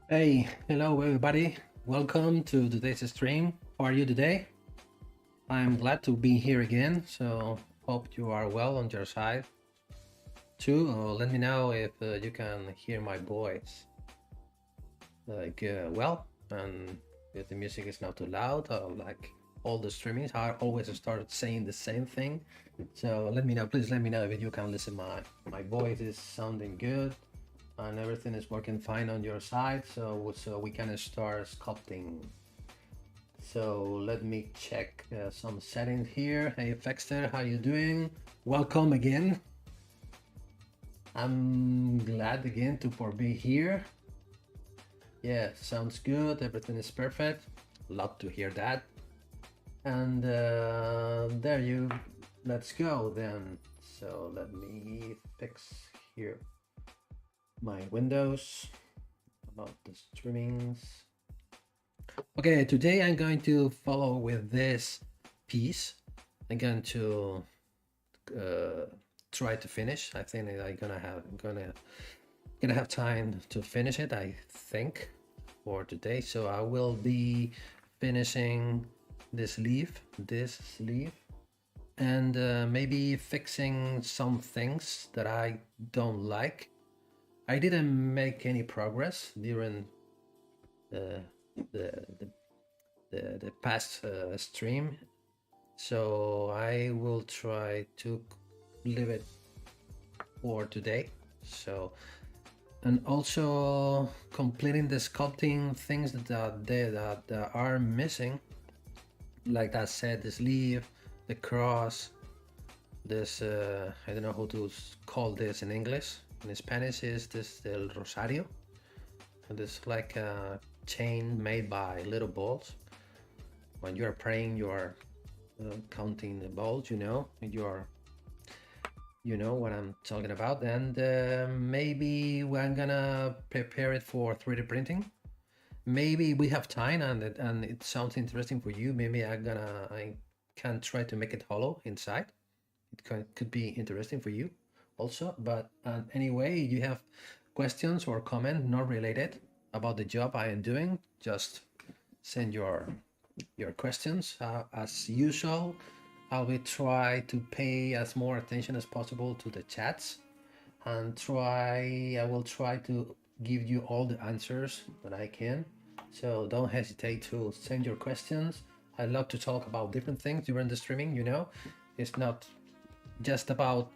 Hey, hello everybody. Welcome to today's stream. How are you today? I'm glad to be here again. So hope you are well on your side too. Let me know if you can hear my voice. Well, and if the music is not too loud, like all the streamings, I always start saying the same thing. So let me know, please let me know if you can listen. My voice is sounding good and everything is working fine on your side. So we can start sculpting. So let me check some settings here. Hey Fexter, how you doing? Welcome again. I'm glad again to for be here. Yeah, sounds good. Everything is perfect. Love to hear that. And there you. Let's go then. So let me fix here my windows about the streamings. Okay, today I'm going to follow with this piece. I'm going to try to finish. I think I'm gonna have time to finish it. I think for today. So I will be finishing this sleeve, and maybe fixing some things that I don't like. I didn't make any progress during the the the past stream, so I will try to leave it for today. So, and also completing the sculpting things that are missing, like I said, the sleeve, the cross, this I don't know how to call this in English. In Spanish is this el rosario, and it's like a chain made by little balls. When you are praying, you are counting the balls, and you know what I'm talking about. And maybe we're gonna prepare it for 3D printing. Maybe we have time and it sounds interesting for you. Maybe I can try to make it hollow inside. Could be interesting for you also. But anyway, you have questions or comment not related about the job I am doing, just send your questions. As usual, I will try to pay as more attention as possible to the chats, and I will try to give you all the answers that I can. So don't hesitate to send your questions. I love to talk about different things during the streaming. It's not just about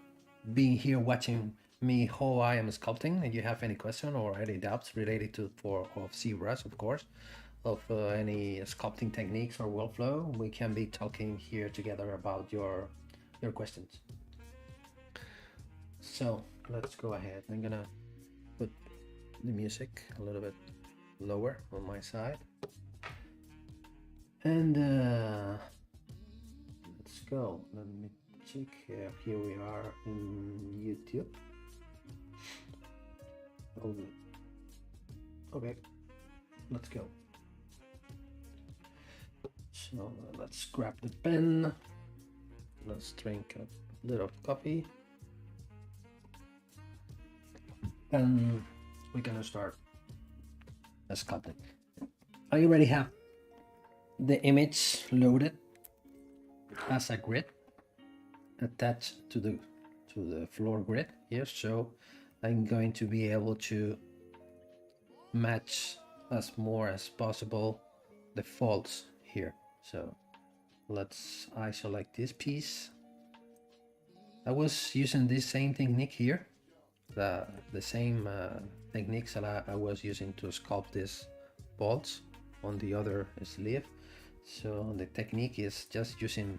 being here watching me how I am sculpting. If you have any question or any doubts related to of ZBrush, of course, of any sculpting techniques or workflow, we can be talking here together about your questions. So let's go ahead. I'm gonna put the music a little bit lower on my side, and let's go. Let me check here. Here we are in YouTube. Oh, okay, let's go. So let's grab the pen. Let's drink a little coffee. And we're gonna start sculpting. I already have the image loaded as a grid attached to the floor grid here, so I'm going to be able to match as more as possible the faults here. So let's isolate this piece. I was using this same technique here, the same techniques that I was using to sculpt these bolts on the other sleeve. So the technique is just using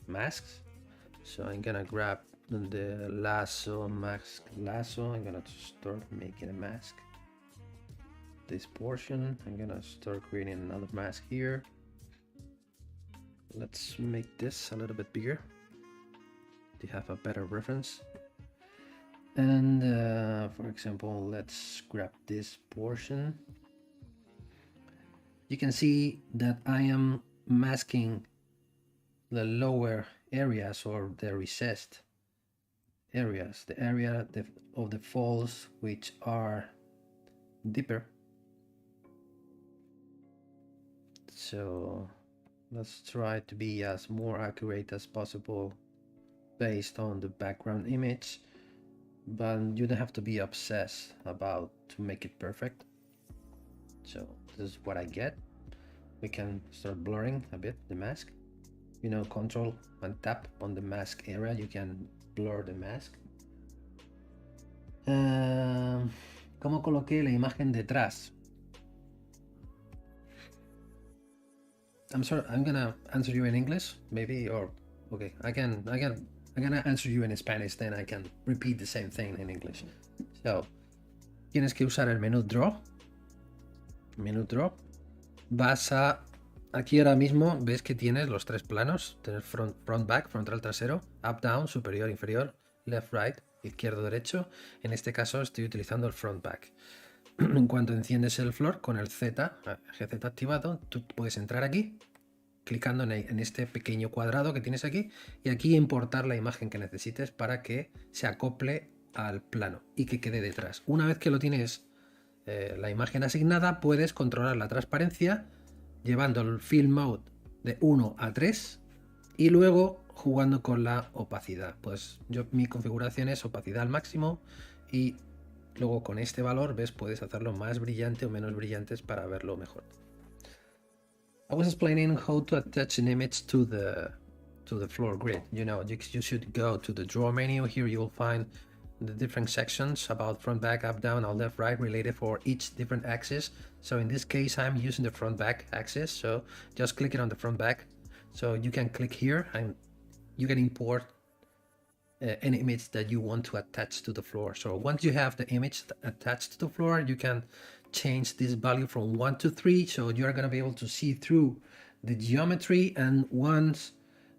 masks. So I'm gonna grab the mask lasso. I'm gonna start making a mask. This portion, I'm gonna start creating another mask here. Let's make this a little bit bigger to have a better reference. And for example, let's grab this portion. You can see that I am masking the lower areas or the recessed areas, the area of the folds which are deeper. So let's try to be as more accurate as possible based on the background image, but you don't have to be obsessed about to make it perfect. So this is what I get. We can start blurring a bit the mask. You know, control and tap on the mask area, you can blur the mask. ¿Cómo coloqué la imagen detrás? I'm sorry, I'm gonna answer you in English, maybe, or okay, I'm gonna answer you in Spanish, then I can repeat the same thing in English. So, tienes que usar el menú Draw. Vas a, aquí ahora mismo ves que tienes los tres planos, tienes front, back, frontal, trasero, up, down, superior, inferior, left, right, izquierdo, derecho. En este caso estoy utilizando el front, back. En cuanto enciendes el floor con el GZ activado, tú puedes entrar aquí, clicando en este pequeño cuadrado que tienes aquí, y aquí importar la imagen que necesites para que se acople al plano y que quede detrás. Una vez que lo tienes la imagen asignada, puedes controlar la transparencia llevando el Fill Mode de 1 a 3 y luego jugando con la opacidad. Pues mi configuración es opacidad al máximo y luego con este valor, ves, puedes hacerlo más brillante o menos brillantes para verlo mejor. I was explaining how to attach an image to the floor grid. You know, you should go to the draw menu. Here you will find the different sections about front, back, up, down, or left, right, related for each different axis. So in this case, I'm using the front, back axis. So just click it on the front, back. So you can click here and you can import any image that you want to attach to the floor. So once you have the image attached to the floor, you can change this value from 1 to 3. So you're going to be able to see through the geometry. And once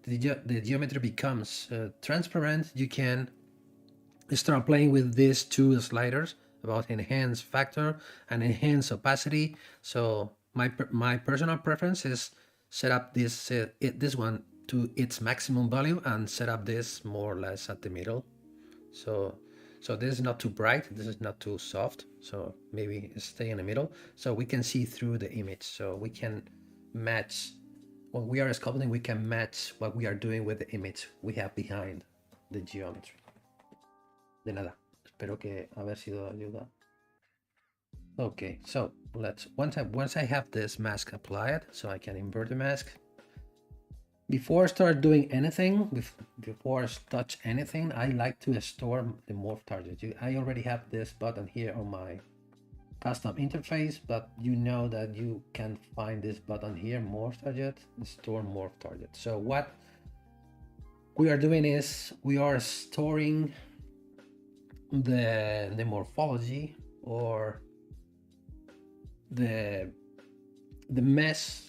the geometry becomes transparent, you can start playing with these two sliders about enhance factor and enhance opacity. So my personal preference is set up this one to its maximum value and set up this more or less at the middle. So this is not too bright, this is not too soft, so maybe stay in the middle so we can see through the image. So we can match, when we are sculpting, we can match what we are doing with the image we have behind the geometry. De nada, espero que haber sido de ayuda. Okay, so once I have this mask applied, so I can invert the mask. Before I start doing anything, before I touch anything, I like to store the morph target. I already have this button here on my custom interface, but you know that you can find this button here, morph target, store morph target. So what we are doing is we are storing the morphology or the mesh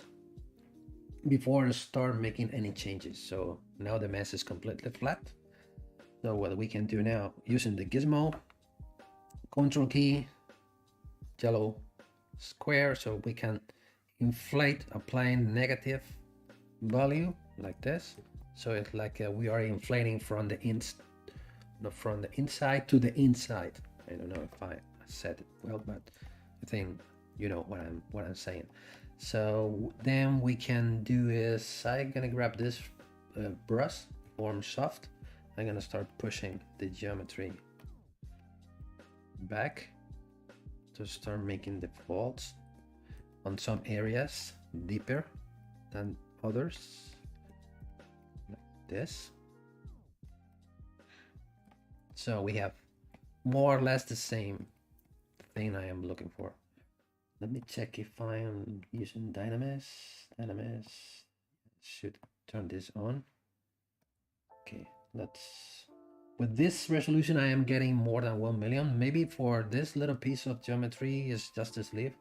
before I start making any changes. So now the mesh is completely flat. So what we can do now, using the gizmo control key, yellow square, so we can inflate, applying negative value like this. So it's like we are inflating from the inside to the inside. I don't know if I said it well, but I think you know what I'm saying. So then we can do is I'm gonna grab this brush, form soft. I'm gonna start pushing the geometry back to start making the folds on some areas deeper than others, like this. So we have more or less the same thing I am looking for. Let me check if I am using Dynamis. Dynamis should turn this on. Okay, with this resolution I am getting more than 1 million. Maybe for this little piece of geometry is just a sleeve.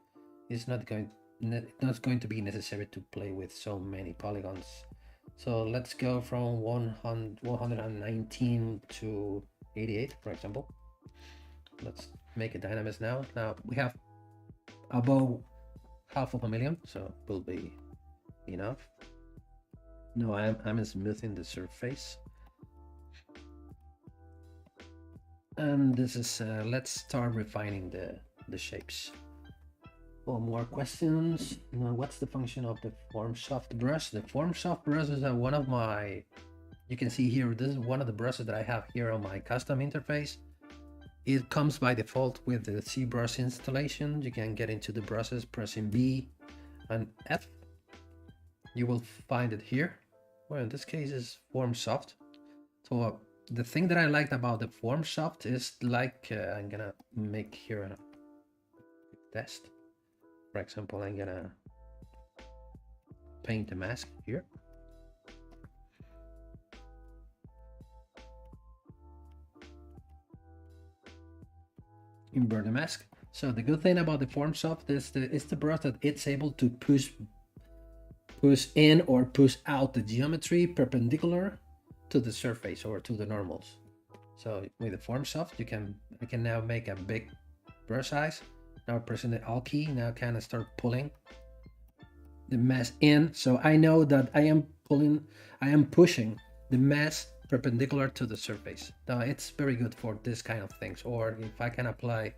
It's not going to be necessary to play with so many polygons. So let's go from 119 to 88, for example. Let's make a Dynamis now. Now we have above 500,000, so will be enough. No, I'm smoothing the surface. And this is let's start refining the shapes. Oh, more questions. Now, what's the function of the form soft brush? The form soft brush is one of my, you can see here, this is one of the brushes that I have here on my custom interface. It comes by default with the ZBrush installation. You can get into the brushes pressing B and F. You will find it here. Well, in this case is form soft. So the thing that I liked about the form soft is like, I'm gonna make here a test. For example, I'm gonna paint the mask here. Invert the mask. So the good thing about the form soft is the brush that it's able to push in or push out the geometry perpendicular to the surface or to the normals. So with the form soft, I can now make a big brush size. Now pressing the Alt key, now kind of start pulling the mask in. So I know that I am pushing the mask perpendicular to the surface. Now it's very good for this kind of things. Or if I can apply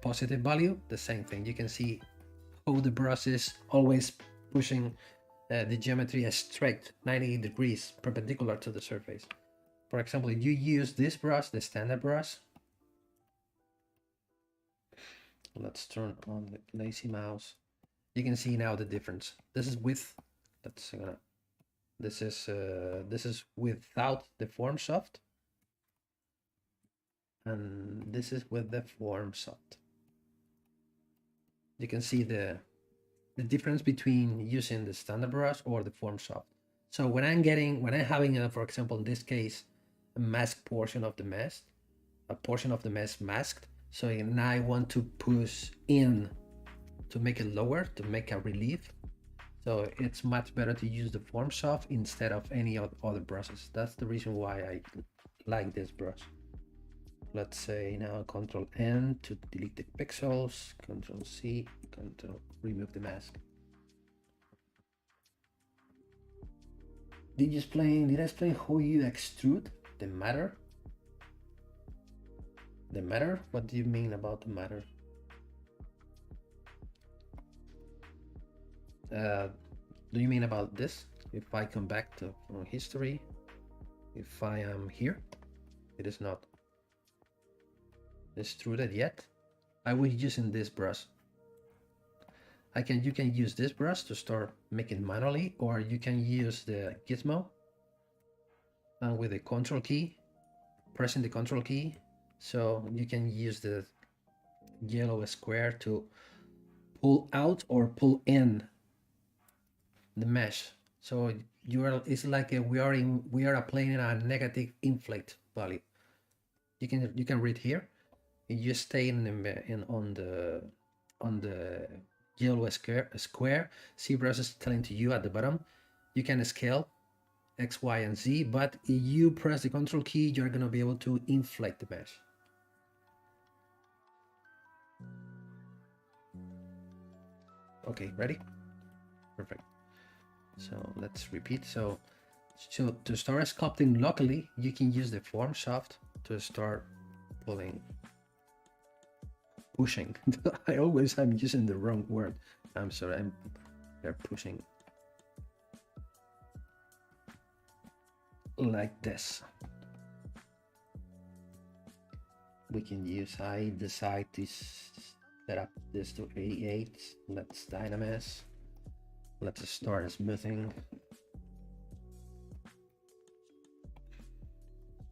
positive value, the same thing. You can see how the brush is always pushing the geometry as straight 90 degrees perpendicular to the surface. For example, if you use this brush, the standard brush, let's turn on the lazy mouse. You can see now the difference. This is with, this is without the form soft, and this is with the form soft. You can see the difference between using the standard brush or the form soft. So when I'm having, for example, in this case, a mask portion of the mask, a portion of the mask masked. So now I want to push in to make it lower, to make a relief. So it's much better to use the form soft instead of any other brushes. That's the reason why I like this brush. Let's say now Control N to delete the pixels, Control C, Control remove the mask. Did I explain how you extrude the matter? The matter? What do you mean about the matter? Do you mean about this? If I come back to history, if I am here, it is not extruded yet. I was using this brush. You can use this brush to start making manually, or you can use the gizmo and with the control key, pressing the control key, so you can use the yellow square to pull out or pull in the mesh. So it's like we are applying a negative inflate value. You can read here. You stay on the yellow square. ZBrush is telling to you at the bottom. You can scale X, Y, and Z, but if you press the control key, you're gonna be able to inflate the mesh. Okay, ready? Perfect. So let's repeat. So to start sculpting locally, you can use the form soft to start pushing. I'm using the wrong word. I'm sorry. They're pushing like this. We can use. I decide to set up this to 88. Let's Dynamesh. Let's start smoothing.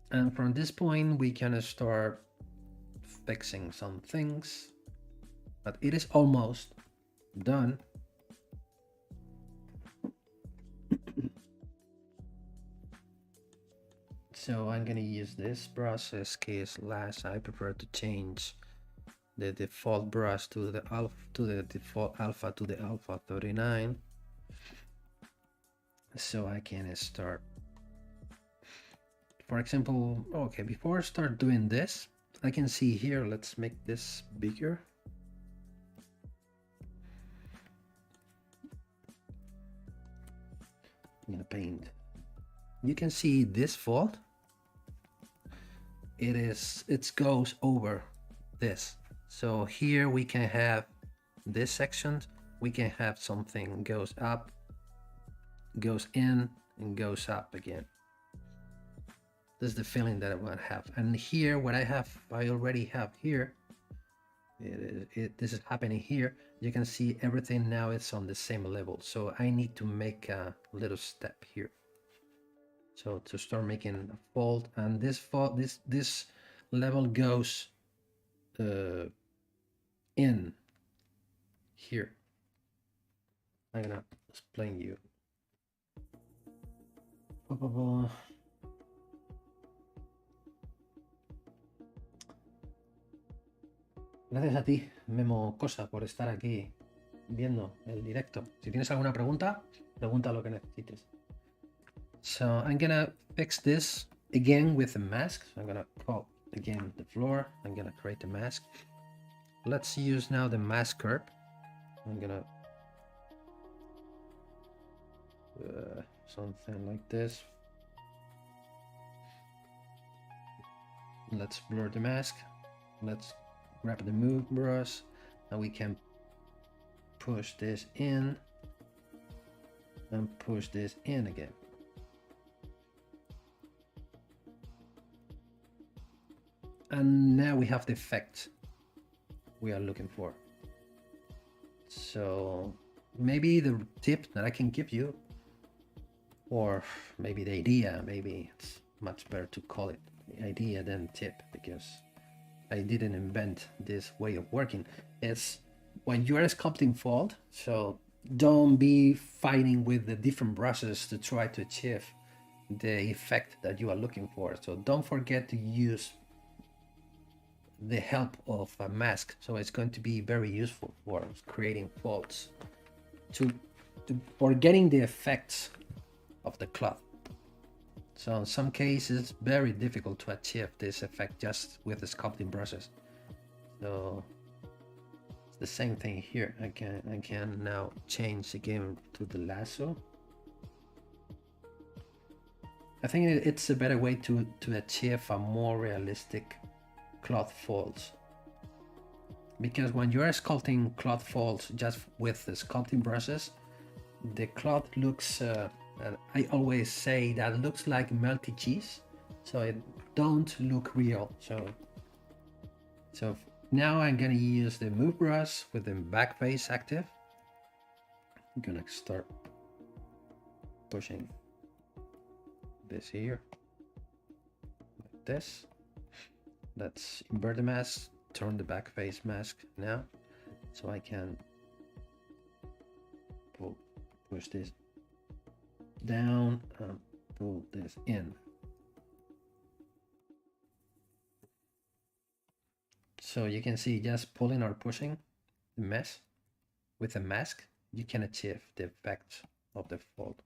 And from this point, we can start fixing some things, but it is almost done. So I'm gonna use this brush as case last. I prefer to change the default brush to the default alpha to the alpha 39, so I can start. For example, okay, before I start doing this, I can see here, let's make this bigger. I'm gonna paint. You can see this fault. It goes over this. So here we can have this section, we can have something goes up, goes in, and goes up again. This is the feeling that I want to have. And here, what I already have here, this is happening here. You can see everything now it's on the same level. So I need to make a little step here. So to start making a fold, and this level goes in here. I'm gonna explain you. Gracias a ti, Memo Cosa, por estar aquí viendo el directo. Si tienes alguna pregunta, pregunta lo que necesites. So I'm gonna fix this again with a mask. So I'm gonna call again the floor. I'm gonna create a mask. Let's use now the mask curve. I'm gonna something like this. Let's blur the mask. Let's grab the move brush, and we can push this in and push this in again. And now we have the effect we are looking for. So maybe the tip that I can give you, or maybe the idea, maybe it's much better to call it the idea than tip, because I didn't invent this way of working. It's when you are sculpting fold, so don't be fighting with the different brushes to try to achieve the effect that you are looking for. So don't forget to use the help of a mask. So it's going to be very useful for creating folds, for getting the effects of the cloth. So in some cases, very difficult to achieve this effect just with the sculpting brushes. So it's the same thing here. I can now change again to the lasso. I think it's a better way to achieve a more realistic cloth folds, because when you are sculpting cloth folds just with the sculpting brushes, the cloth looks and I always say that looks like melty cheese, so it don't look real. So now I'm gonna use the move brush with the back face active. I'm gonna start pushing this here like this. Let's invert the mask, turn the back face mask now, so I can push this down and pull this in. So you can see, just pulling or pushing the mesh with a mask, you can achieve the effect of the fold.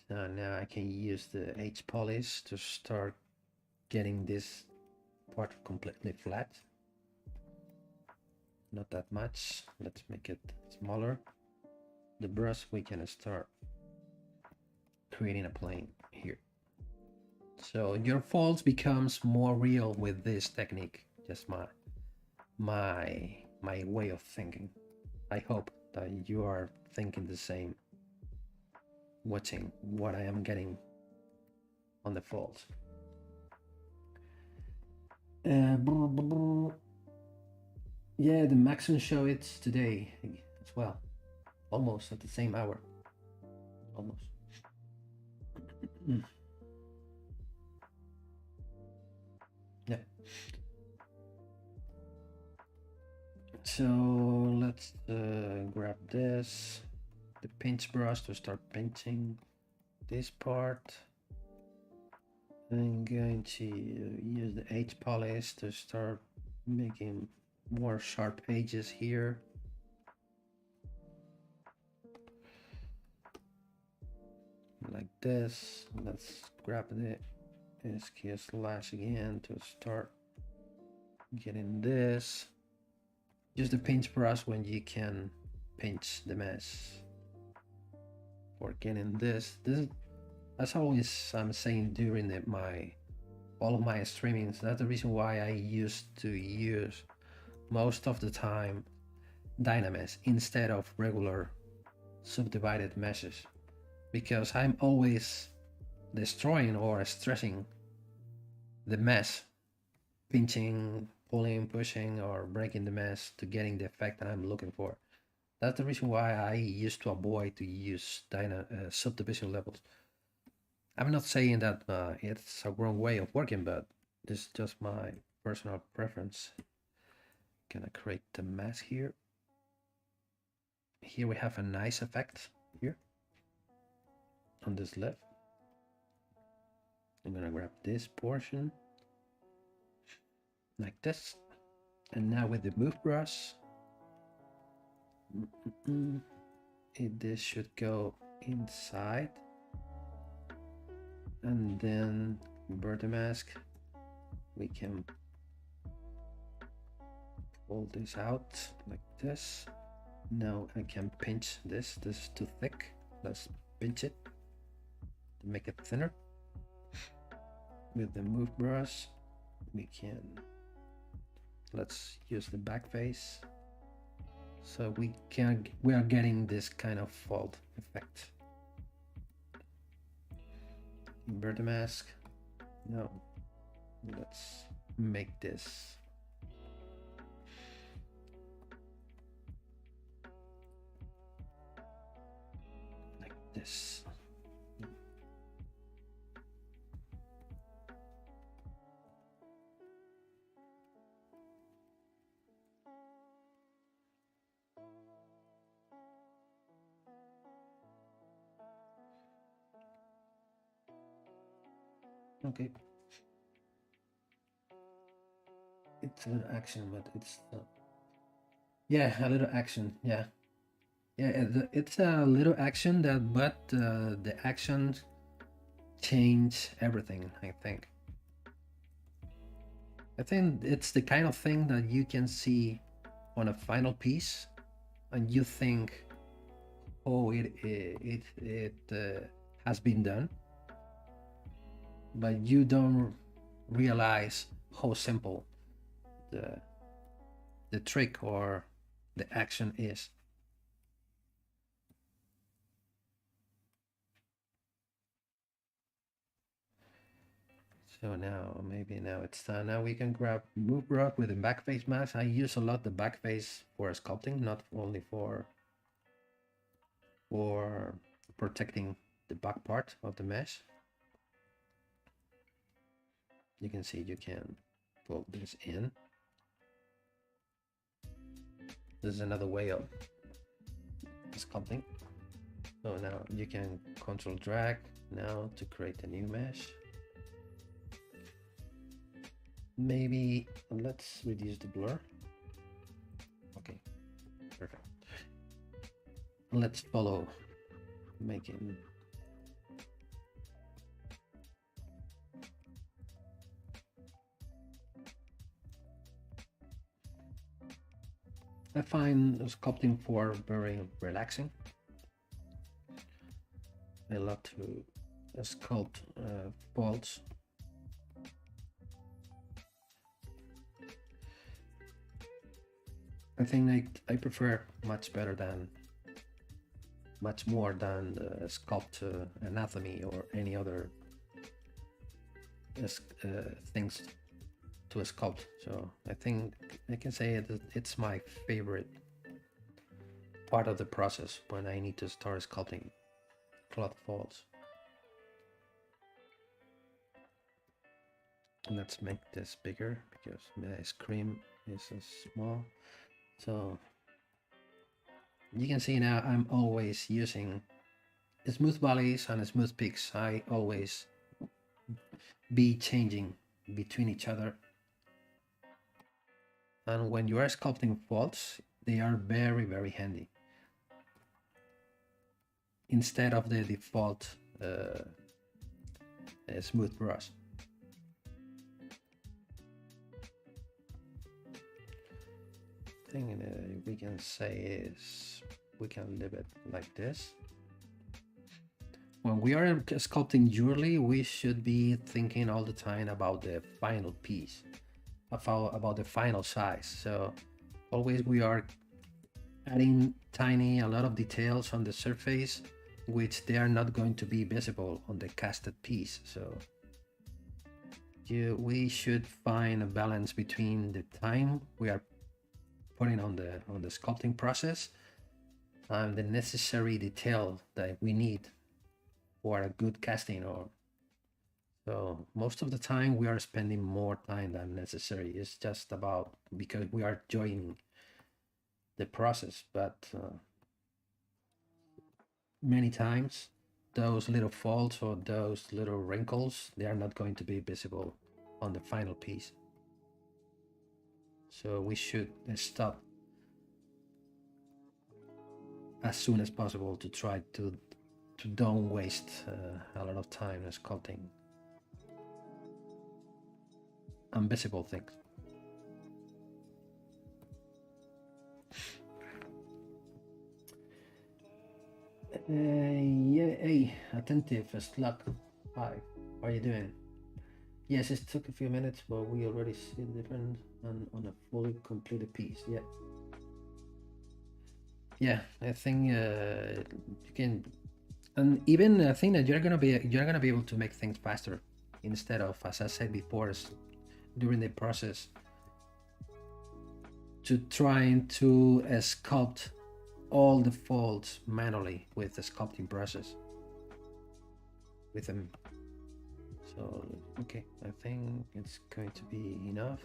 So now I can use the H polish to start getting this part completely flat. Not that much. Let's make it smaller. The brush, we can start creating a plane here. So your folds becomes more real with this technique. Just my way of thinking. I hope that you are thinking the same, watching what I am getting on the folds. Yeah, the Maxon show, it's today as well, almost at the same hour, almost. Yeah. So let's grab this, the pinch brush, to start painting this part. I'm going to use the H polish to start making more sharp edges here. Like this. Let's grab the SQ slash again to start getting this. Use the pinch brush when you can pinch the mesh for getting this. As always, I'm saying during all of my streamings, that's the reason why I used to use most of the time Dynamesh instead of regular subdivided meshes, because I'm always destroying or stressing the mesh, pinching, pulling, pushing, or breaking the mesh to getting the effect that I'm looking for. That's the reason why I used to avoid to use subdivision levels. I'm not saying that it's a wrong way of working, but this is just my personal preference. Gonna create the mask here. Here we have a nice effect here on this left. I'm gonna grab this portion like this, and now with the move brush, this should go inside, and then invert the mask. We can pull this out like this. Now I can pinch this. This is too thick. Let's pinch it to make it thinner. With the move brush, we can, let's use the back face, so we are getting this kind of fold effect. Invert the mask. Now let's make this like this. Okay. It's a little action, but it's yeah, a little action. Yeah, it's a little action that, but the actions change everything. I think it's the kind of thing that you can see on a final piece, and you think, oh, it has been done, but you don't realize how simple the trick or the action is. So now it's done. Now we can grab move brush with the back face mask. I use a lot the back face for sculpting, not only for protecting the back part of the mesh. You can see you can pull this in. This is another way of sculpting. So now you can control drag now to create a new mesh. Maybe let's reduce the blur. Okay, perfect. Let's follow making I find sculpting for very relaxing. I love to sculpt folds. I think I prefer much more than sculpt anatomy or any other things to sculpt. So I think I can say that it's my favorite part of the process when I need to start sculpting cloth folds. Let's make this bigger because my screen is so small. So you can see now I'm always using smooth valleys and smooth peaks. I always be changing between each other. And when you are sculpting folds, they are very, very handy. Instead of the default smooth brush. Thing we can say is we can leave it like this. When we are sculpting jewelry, we should be thinking all the time about the final piece, about the final size. So Always we are adding a lot of details on the surface, which they are not going to be visible on the casted piece. So we should find a balance between the time we are putting on the sculpting process and the necessary detail that we need for a good casting. Or so most of the time we are spending more time than necessary. It's just about because we are joining the process, but many times those little faults or those little wrinkles, they are not going to be visible on the final piece. So we should stop as soon as possible to try to don't waste a lot of time sculpting invisible things. Yeah, hey, attentive, Slug. Hi, how are you doing? Yes, it took a few minutes, but we already see the difference on a fully completed piece. Yeah. Yeah, I think you can, and even I think that you're gonna be able to make things faster instead of, as I said before, during the process, to trying to sculpt all the folds manually with the sculpting process with them. So okay, I think it's going to be enough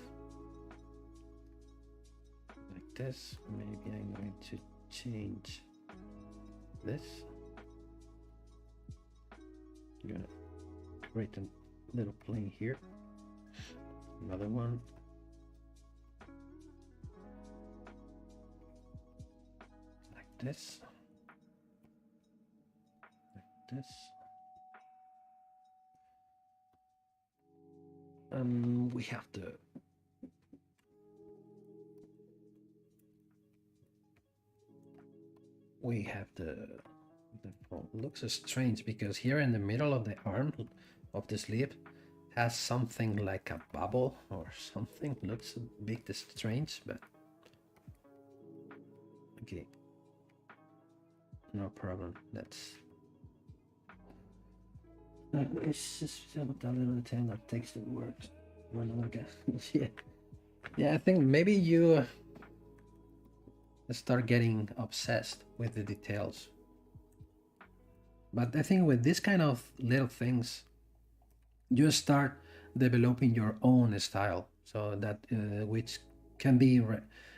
like this. Maybe I'm going to change this. I'm gonna create a little plane here, another one, like this, like this. We have to the fold looks strange because here in the middle of the arm of the sleeve has something like a bubble or something. Looks a bit strange, but okay, no problem. It's just a little thing that takes the words. Yeah, I think maybe you start getting obsessed with the details. But I think with this kind of little things, you start developing your own style, so that which can be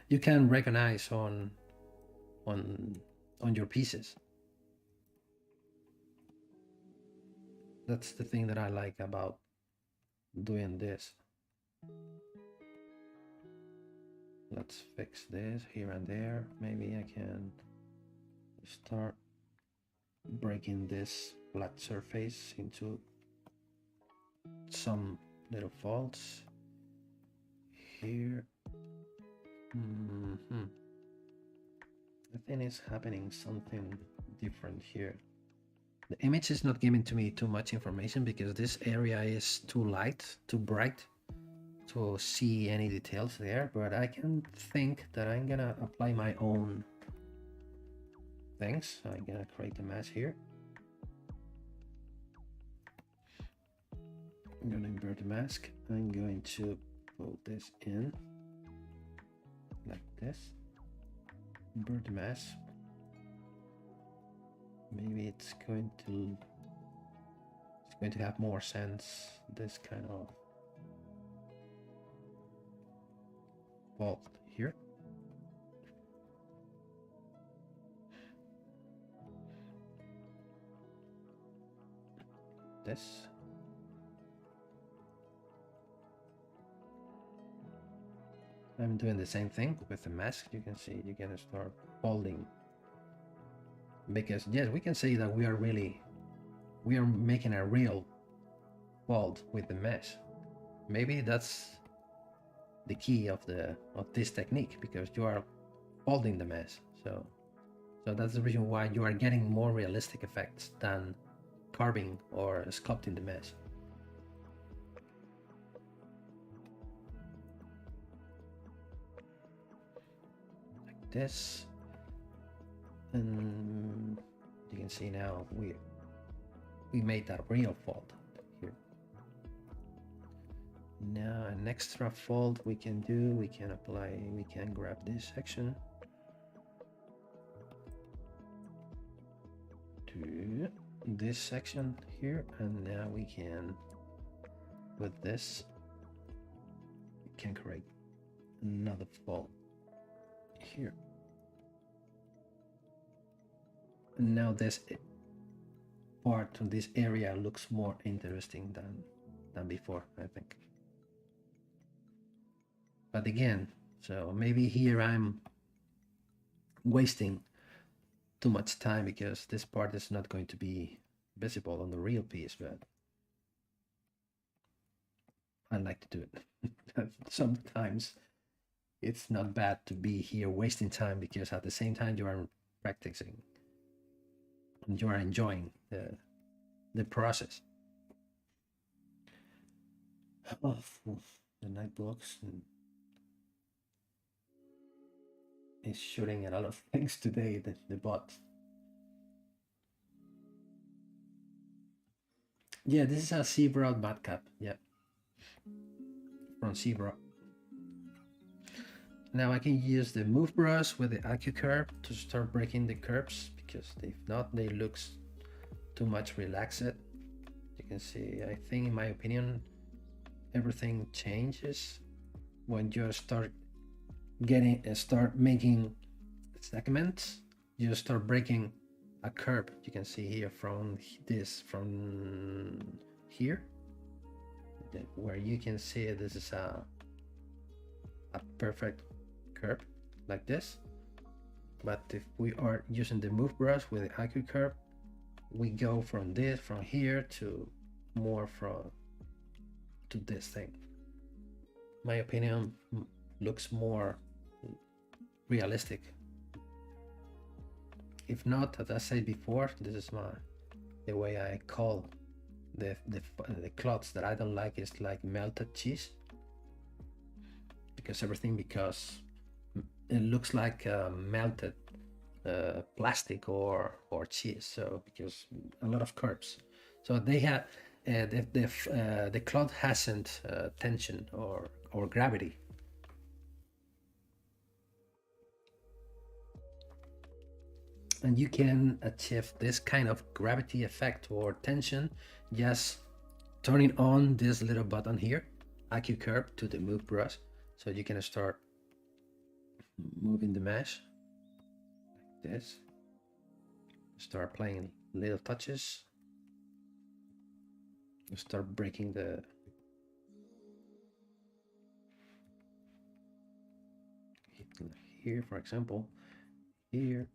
you can recognize on your pieces. That's the thing that I like about doing this. Let's fix this here and there. Maybe I can start breaking this flat surface into some little faults here. I think it's happening something different here. The image is not giving to me too much information because this area is too light, too bright to see any details there, but I can think that I'm gonna apply my own things. I'm gonna create a mask here. I'm gonna invert the mask. I'm going to put this in like this. Invert the mask. Maybe it's going to have more sense, this kind of vault here. This. I'm doing the same thing with the mask. You can see you can start folding, because yes, we can say that we are making a real fold with the mesh. Maybe that's the key of this technique, because you are folding the mesh. So that's the reason why you are getting more realistic effects than carving or sculpting the mesh. this, and you can see now we made that real fold here. Now an extra fold we can do, we can apply, we can grab this section to this section here, and now we can, with this, we can create another fold here. And now this part of this area looks more interesting than before, I think. But again, so maybe here I'm wasting too much time because this part is not going to be visible on the real piece, but I like to do it. Sometimes it's not bad to be here wasting time, because at the same time you are practicing and you are enjoying the process. Oh, the night blocks is shooting a lot of things today, the bot. Yeah, this is a ZBrush matcap, yeah, from ZBrush. Now I can use the move brush with the AQ curve to start breaking the curves, because if not, they look too much relaxed. You can see, I think, in my opinion, everything changes when you start making segments. You start breaking a curve. You can see here from here, where you can see this is a perfect curve like this. But if we are using the move brush with the AQ curve, we go from here to more to this thing. My opinion, looks more realistic. If not, as I said before, this is the way I call the cloths that I don't like is like melted cheese, because it looks like melted plastic or cheese. So because a lot of curves, so they have the cloth hasn't tension or gravity. And you can achieve this kind of gravity effect or tension just turning on this little button here, AQ curve, to the move brush. So you can start moving the mesh like this, start playing little touches, start breaking the here, for example, here.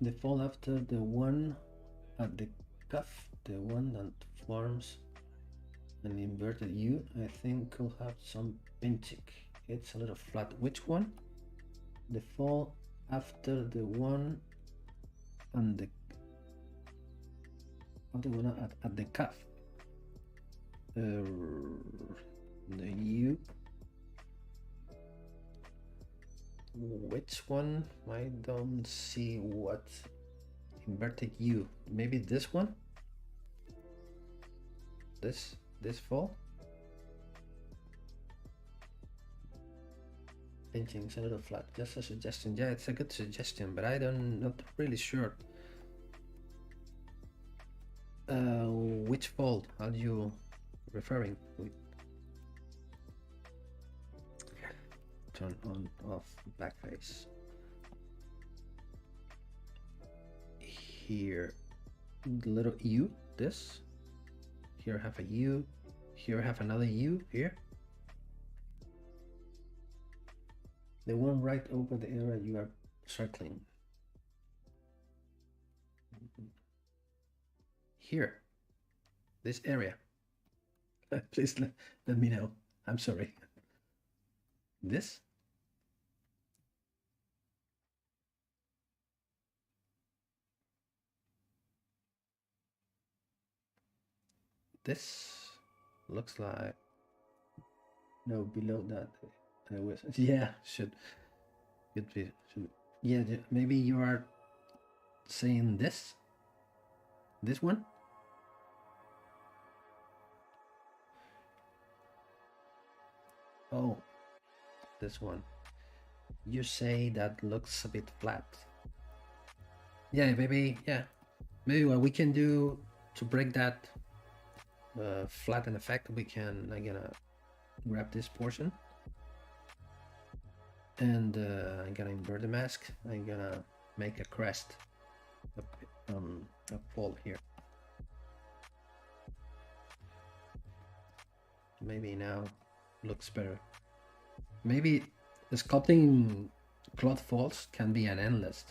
The fold after the one at the cuff, the one that forms an inverted U, I think could have some pinching. It's a little flat. Which one? The fold after the one and the one at the cuff. The U. Which one? I don't see what inverted U. Maybe this one? This fold? Pinching is a little flat. Just a suggestion. Yeah, it's a good suggestion, but not really sure. Which fold are you referring with? Turn on, off, back face. Here, the little U, this. Here I have a U. Here I have another U here. The one right over the area you are circling. Here, this area. Please let me know. I'm sorry. This? This looks like, no, below that. Yeah, should be, yeah, maybe you are saying this one. Oh, this one. You say that looks a bit flat. Yeah, maybe, yeah, maybe what we can do to break that flatten effect, I'm gonna grab this portion and I'm gonna invert the mask. I'm gonna make a crest, a fold here. Maybe now looks better. Maybe sculpting cloth folds can be an endless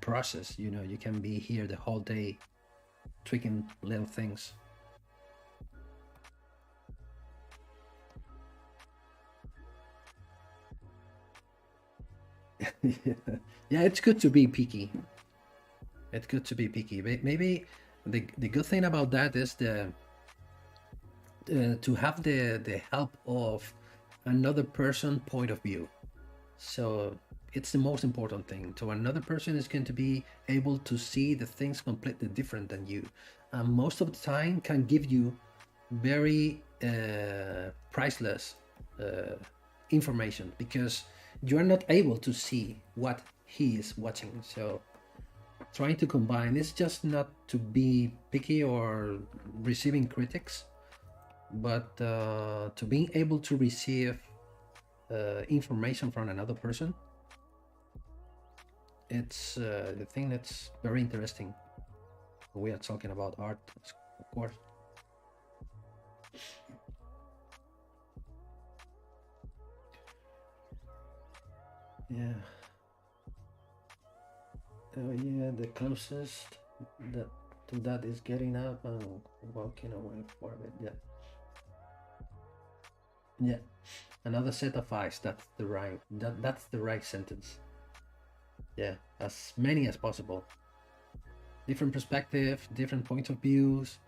process. You know, you can be here the whole day tweaking little things. Yeah, it's good to be picky. It's good to be picky. Maybe the good thing about that is the to have the help of another person point of view. So it's the most important thing. So another person is going to be able to see the things completely different than you, and most of the time can give you very priceless information, because you are not able to see what he is watching. So trying to combine is just not to be picky or receiving critics, but to being able to receive information from another person. It's the thing that's very interesting. We are talking about art, of course. Yeah. Oh yeah, the closest that to that is getting up and walking away for a bit. Yeah. Yeah. Another set of eyes. That's the right sentence. Yeah, as many as possible. Different perspective, different point of views.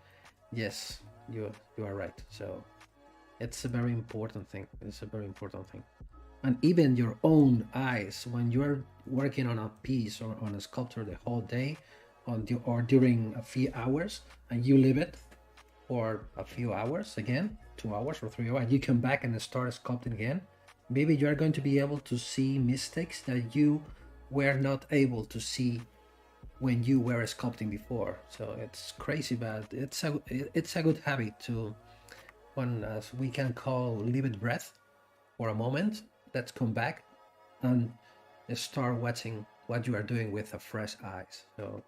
Yes, you are right. So it's a very important thing. It's a very important thing. And even your own eyes, when you're working on a piece or on a sculpture the whole day, or during a few hours, and you leave it for a few hours again, 2 hours or 3 hours, and you come back and start sculpting again, maybe you are going to be able to see mistakes that you were not able to see when you were sculpting before. So it's crazy, but it's a good habit to, one as we can call, leave it breath for a moment. Let's come back and start watching what you are doing with a fresh eyes. So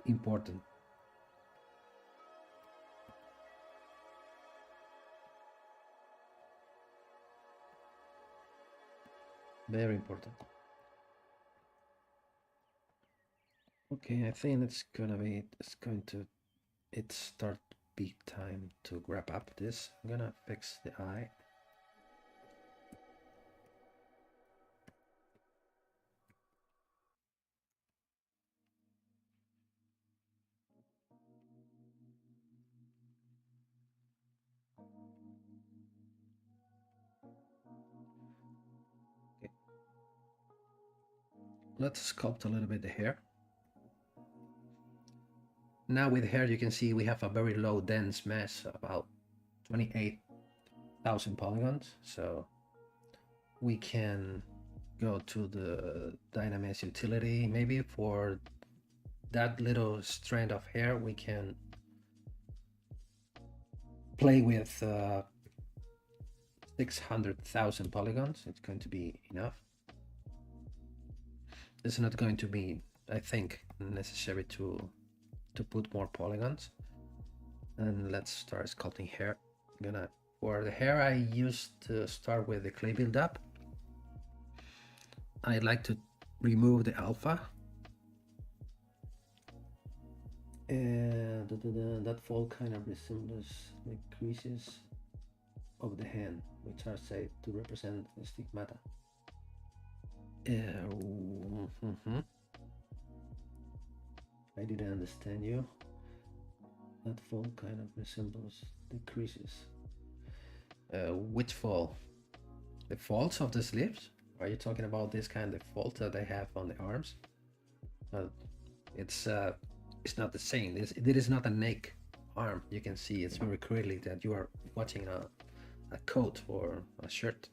important. Very important. Okay, I think it's going to start be time to wrap up this. I'm gonna fix the eye. Okay. Let's sculpt a little bit the hair. Now with hair, you can see we have a very low dense mesh, about 28,000 polygons. So we can go to the Dynamesh utility. Maybe for that little strand of hair, we can play with 600,000 polygons. It's going to be enough. It's not going to be, I think, necessary to put more polygons. And let's start sculpting hair. For the hair, I used to start with the clay buildup. I like to remove the alpha. And that fold kind of resembles the creases. of the hand, which are said to represent stigmata. Mhm. I didn't understand you. That fall kind of resembles the creases. Which fall? The folds of the sleeves? Are you talking about this kind of fold that I have on the arms? It's not the same. It is not a naked arm. You can see it's very clearly that you are watching a coat or a shirt.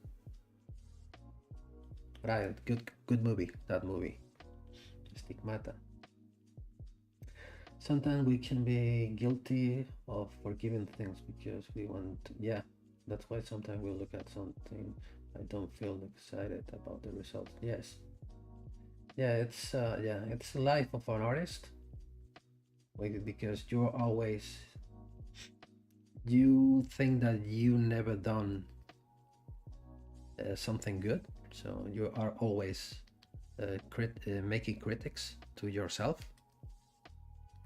Right, good movie. That movie, Stigmata. Sometimes we can be guilty of forgiving things because we want to, yeah, that's why sometimes we look at something, I don't feel excited about the results. Yes, yeah, it's the life of an artist, because you're always, you think that you never done something good, so you are always making critics to yourself,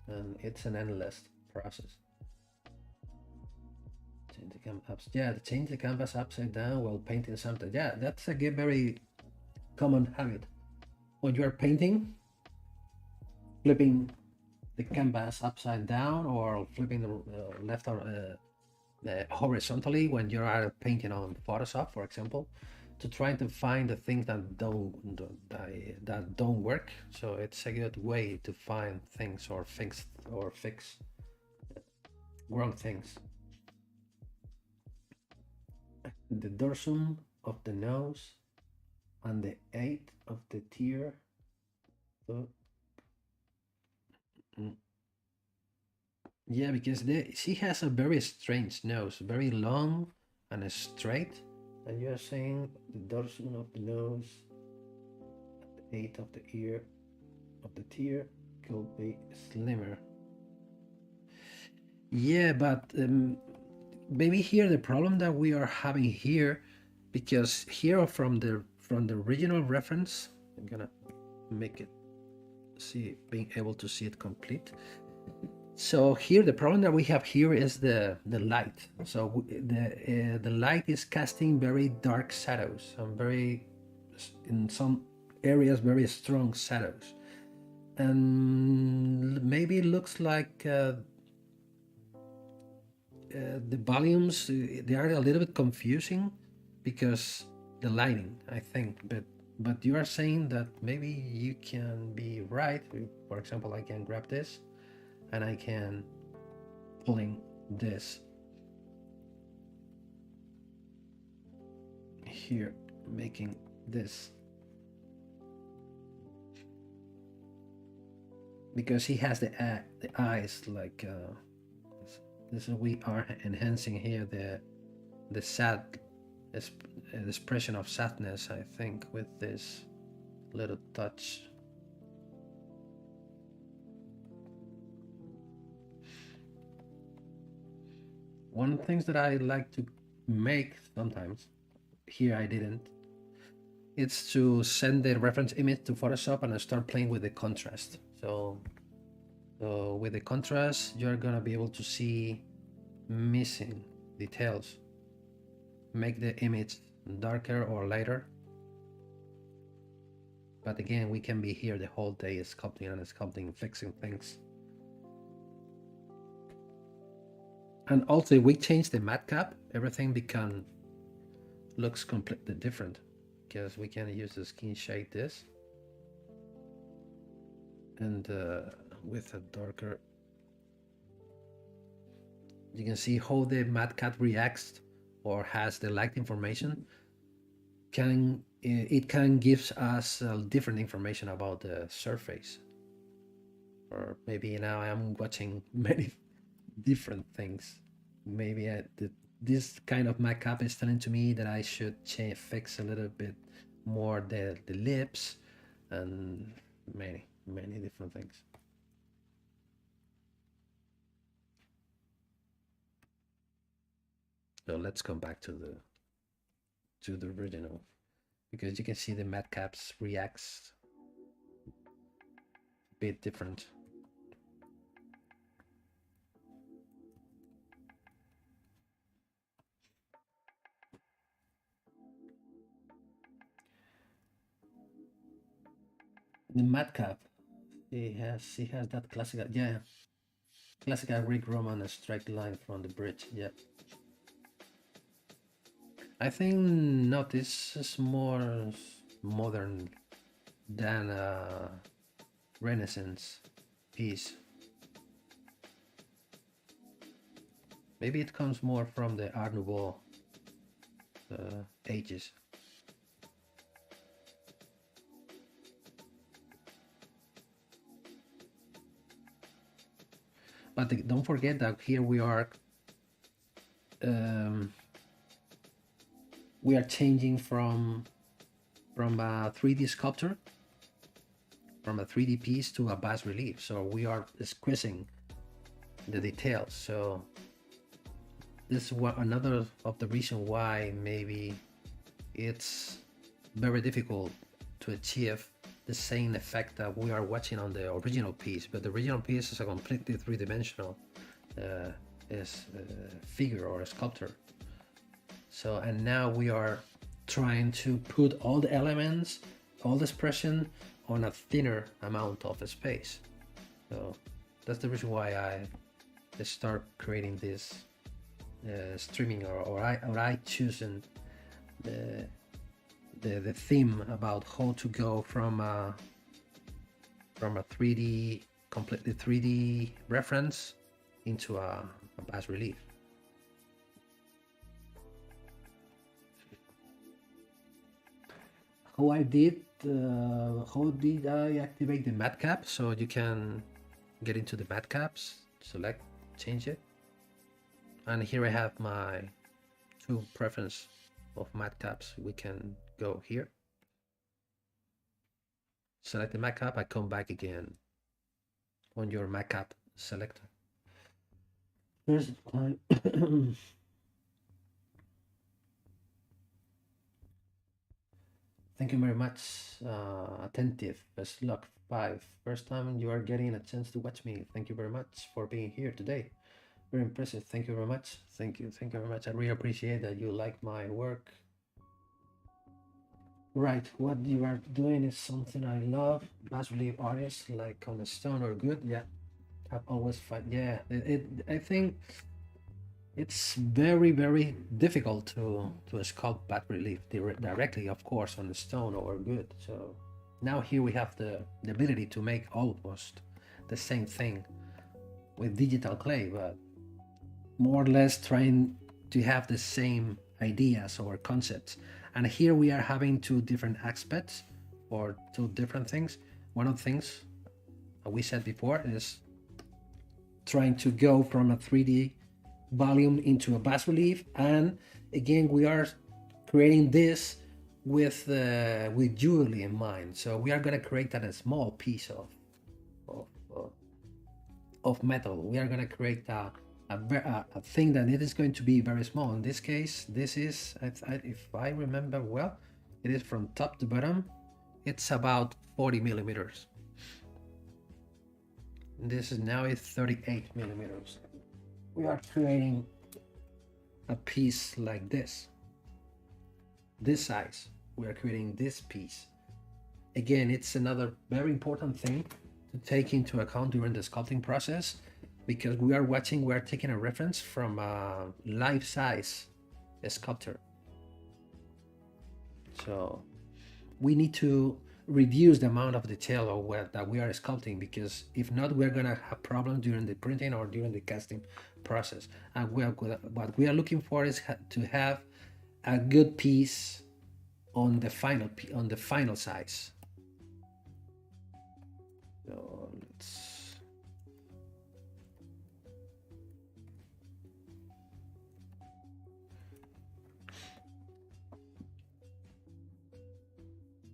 and it's an endless process. Change the canvas, yeah, change the canvas upside down while painting something. Yeah, that's a very common habit. When you are painting, flipping the canvas upside down or flipping the left or horizontally when you are painting on Photoshop, for example, to try to find the things that don't work. So it's a good way to find things or fix wrong things. The dorsum of the nose and the 8 of the tear. So, yeah, because she has a very strange nose, very long and straight. And you are saying the dorsum of the nose, the 8 of the ear of the tear could be slimmer. Yeah, but maybe here the problem that we are having here, because here from the original reference, I'm gonna make it being able to see it complete. So here the problem that we have here is the light. So the light is casting very dark shadows and in some areas very strong shadows, and maybe it looks like the volumes they are a little bit confusing because the lighting, I think, but you are saying that maybe you can be right. For example, I can grab this and I can pulling this here, making this, because he has the eyes like this is, we are enhancing here the sad expression of sadness, I think, with this little touch. One things that I like to make sometimes, here I didn't, it's to send the reference image to Photoshop and start playing with the contrast. So with the contrast, you're gonna be able to see missing details, make the image darker or lighter. But again, we can be here the whole day sculpting, fixing things. And also, if we change the matte cap, everything looks completely different, because we can use the skin shade this, and with a darker, you can see how the matte cap reacts or has the light information. It can give us different information about the surface. Or maybe now I'm watching many different things. Maybe this kind of matte cap is telling to me that I should fix a little bit more the lips and many different things. So let's come back to the original, because you can see the matte caps reacts a bit different. The madcap. He has that classical, yeah, classical Greek Roman straight line from the bridge. Yeah, I think not. This is more modern than a Renaissance piece. Maybe it comes more from the Art Nouveau ages. But don't forget that here we are changing from a 3D sculpture, from a 3D piece to a bas relief. So we are squeezing the details. So this is another of the reason why maybe it's very difficult to achieve the same effect that we are watching on the original piece. But the original piece is a completely three-dimensional figure or a sculpture. So, and now we are trying to put all the elements, all the expression on a thinner amount of space. So that's the reason why I start creating this streaming, or I choosing the theme about how to go from a 3D, completely 3D reference into a bas relief. How did I activate the madcap? So you can get into the madcaps, select, change it, and here I have my two preference of madcaps. We can go here, select the madcap, I come back again on your madcap selector. First time. Thank you very much. Attentive, best luck 5. First time you are getting a chance to watch me. Thank you very much for being here today. Very impressive. Thank you very much. Thank you very much. I really appreciate that you like my work. Right, what you are doing is something I love. Bas relief artists like on the stone are good. Yeah, I've always find. Yeah, I think it's very difficult to sculpt bas relief directly, of course, on the stone or good. So now here we have the ability to make almost the same thing with digital clay, but more or less trying to have the same ideas or concepts. And here we are having two different aspects or two different things. One of the things we said before is trying to go from a 3D volume into a bas relief, and again we are creating this with jewelry in mind. So we are going to create that a small piece of metal. We are going to create a thing that it is going to be very small. In this case, this is, if I remember well, it is from top to bottom. It's about 40 millimeters. This is now 38 millimeters. We are creating a piece like this size. We are creating this piece. Again, it's another very important thing to take into account during the sculpting process, because we are taking a reference from a life-size sculpture. So we need to reduce the amount of detail that we are sculpting, because if not, we're gonna have problems during the printing or during the casting process. And what we are looking for is to have a good piece on the final size. So let's.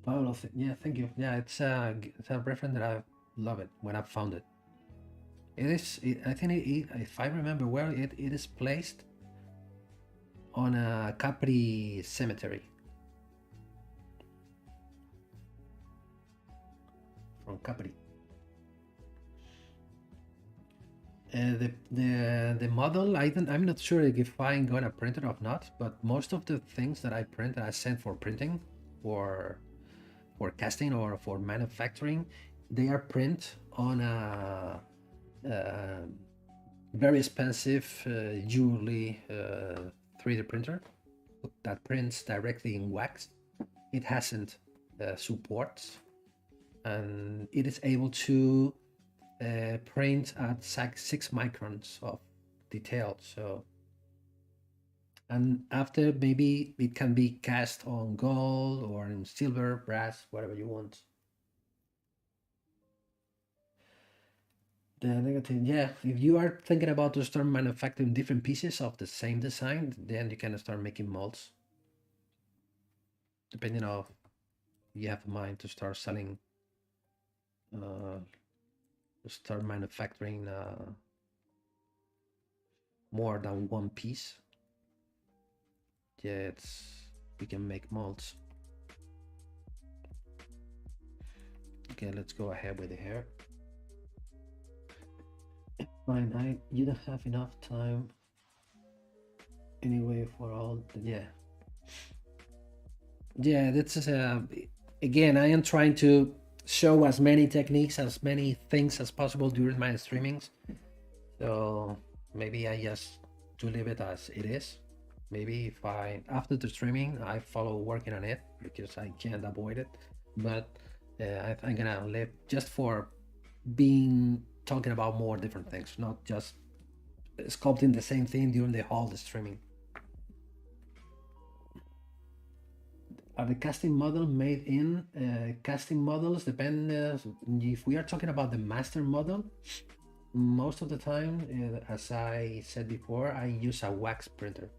Pablo, yeah, thank you. Yeah, it's a reference that I love it when I found it. I think if I remember well, it is placed on a Capri cemetery. From Capri. The model, I'm not sure if I'm gonna print it or not, but most of the things that I print, I sent for printing, or for casting or for manufacturing, they are print on a very expensive jewelry 3D printer that prints directly in wax. It hasn't supports, and it is able to print at 6 microns of detail. So, and after, maybe it can be cast on gold or in silver, brass, whatever you want. The negative, yeah, if you are thinking about to start manufacturing different pieces of the same design, then you can start making molds, depending on you have in mind to start selling, start manufacturing more than one piece. Yeah, we can make molds. Okay, let's go ahead with the hair. Fine, you don't have enough time anyway for all. Yeah, this is again, I am trying to show as many techniques, as many things as possible during my streamings. So maybe I just to leave it as it is. Maybe if after the streaming I follow working on it, because I can't avoid it. But I'm gonna leave just for being talking about more different things, not just sculpting the same thing during the whole streaming. Are the casting model made in casting models depend if we are talking about the master model, most of the time, as I said before, I use a wax printer,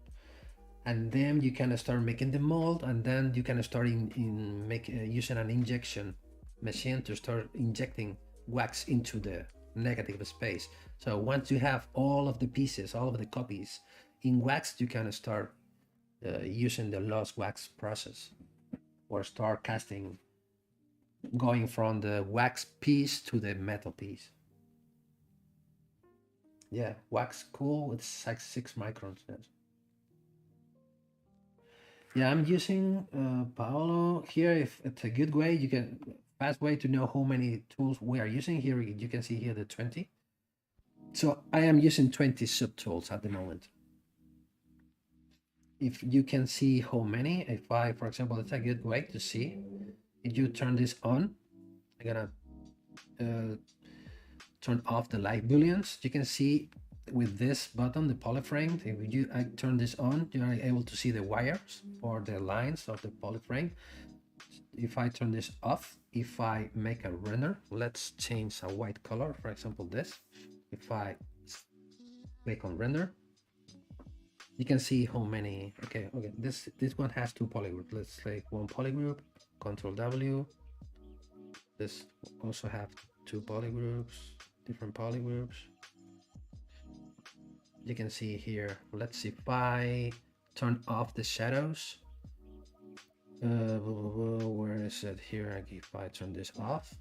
and then you can start making the mold, and then you can start using an injection machine to start injecting wax into the negative space. So once you have all of the pieces, all of the copies in wax, you can start using the lost wax process, or start casting, going from the wax piece to the metal piece. Yeah, wax cool, it's like 6 microns. Yes. Yeah, I'm using Paolo here. If it's a good way, you can fast way to know how many tools we are using here. You can see here the 20. So I am using 20 subtools at the moment. If you can see how many, if I, for example, it's a good way to see. If you turn this on, I'm gonna turn off the light booleans. You can see with this button, the polyframe, if I turn this on, you are able to see the wires or the lines of the polyframe. If I turn this off, if I make a render, let's change a white color, for example this. If I click on render, you can see how many. Okay, this one has 2 polygroups. Let's take 1 polygroup, Control W. This also have 2 polygroups, different polygroups. You can see here, let's see if I turn off the shadows. Where is it here? If I turn this off,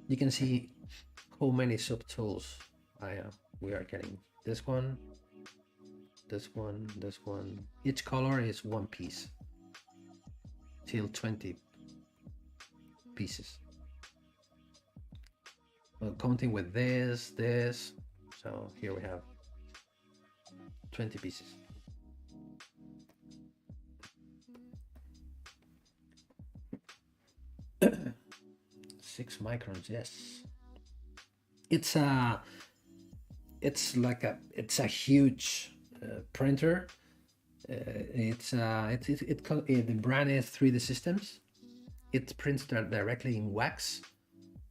you can see how many subtools we are getting. This one, this one, this one. Each color is 1 piece till 20 pieces. Counting with this. So here we have 20 pieces. Six microns, yes. It's a huge printer. The brand is 3D Systems. It prints directly in wax.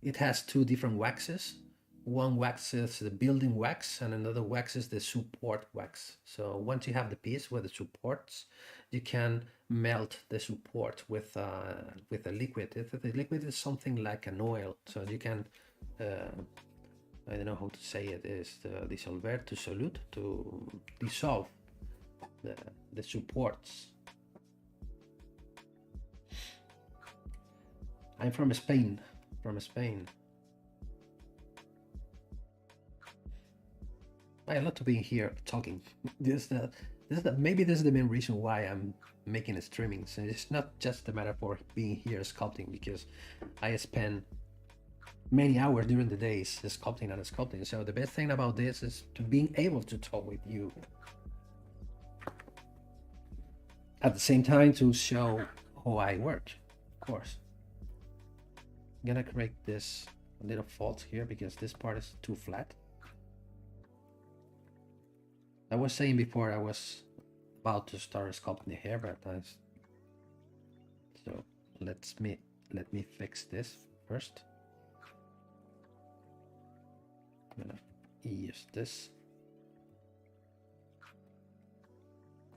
It has 2 different waxes. One wax is the building wax, and another wax is the support wax. So once you have the piece with the supports, you can melt the support with a liquid. The liquid is something like an oil, so you can I don't know how to say it, is the dissolver, to solute, to dissolve the supports. I'm from Spain. I love to be here talking. maybe this is the main reason why I'm making a streaming. So it's not just a matter for being here sculpting, because I spend many hours during the days sculpting and sculpting. So the best thing about this is to being able to talk with you at the same time to show how I work, of course. I'm gonna correct this little fault here because this part is too flat. I was saying before I was about to start sculpting the hair, but so let me fix this first. I'm gonna use this.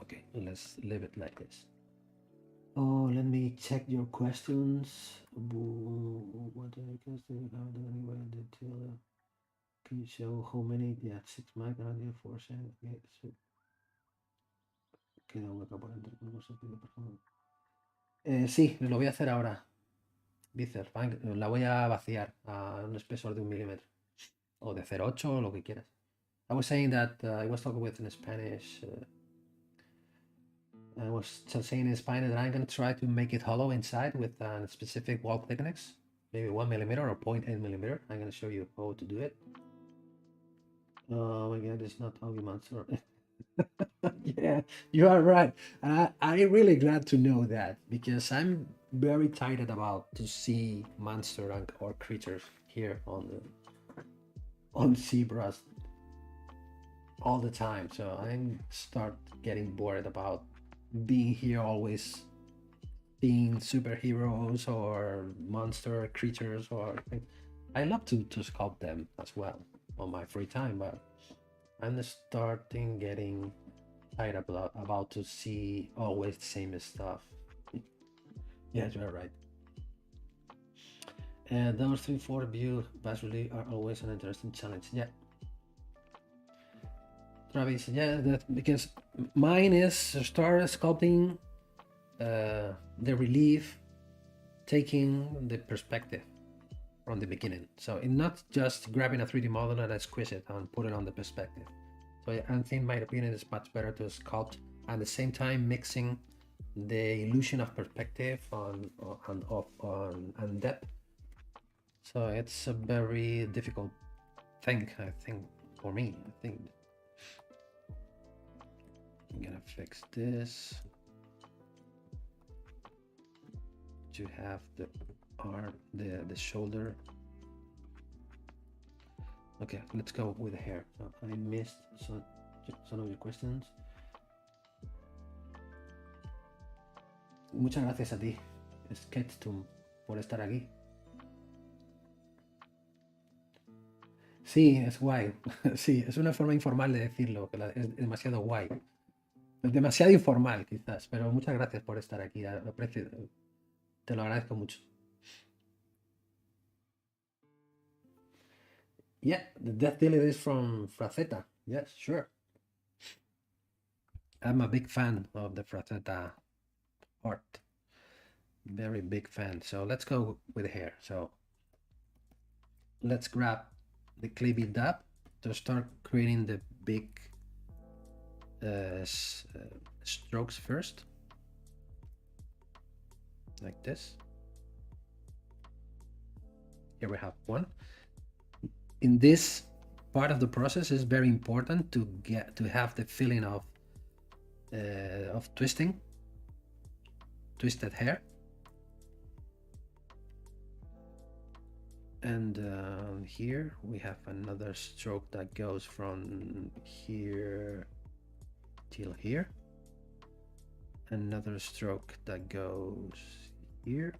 Okay, let's leave it like this. Oh, let me check your questions. What I can say? How do anyway detail? Can you show how many? Yeah, 6 micron, 4 cent. Okay, so queda hueca por entre. Sí, lo voy a hacer ahora. Bicer, la voy a vaciar a un espesor de 1 milímetro o de 0,8 o lo que quieras. I was saying that I was talking with in Spanish. I was saying in Spanish that I'm going to try to make it hollow inside with a specific wall thickness, maybe 1 millimeter or 0.8 millimeter. I'm going to show you how to do it. Oh my god, it's not ugly monster. Yeah, you are right. And I'm really glad to know that, because I'm very excited about to see monster or creatures here on ZBrush all the time. So I'm start getting bored about being here always seeing superheroes or monster creatures, or I love to sculpt them as well on my free time, but I'm starting getting tired about to see always the same stuff. Yes, you're right. And those 3-4 view visually are always an interesting challenge. Yeah, Travis, yeah, because mine is start sculpting the relief, taking the perspective from the beginning. So it's not just grabbing a 3D model and I squish it and put it on the perspective. So I think, in my opinion, it's much better to sculpt at the same time mixing the illusion of perspective and depth. So it's a very difficult thing, I think, for me. I think I'm gonna fix this to have the arm, the shoulder. Okay, let's go with the hair. So I missed some of your questions. Muchas gracias a ti, Sketchtum, por estar aquí. Sí, es guay. Sí, es una forma informal de decirlo, que es demasiado guay. Demasiado informal, quizás, pero muchas gracias por estar aquí. Aprecio, te lo agradezco mucho. Yeah, the Death Dealer is from Frazetta. Yes, sure. I'm a big fan of the Frazetta art. Very big fan. So let's go with hair. So let's grab the Clippy dab to start creating the big strokes first, like this. Here we have one. In this part of the process is very important to have the feeling of twisted hair, and here we have another stroke that goes from here till here, another stroke that goes here,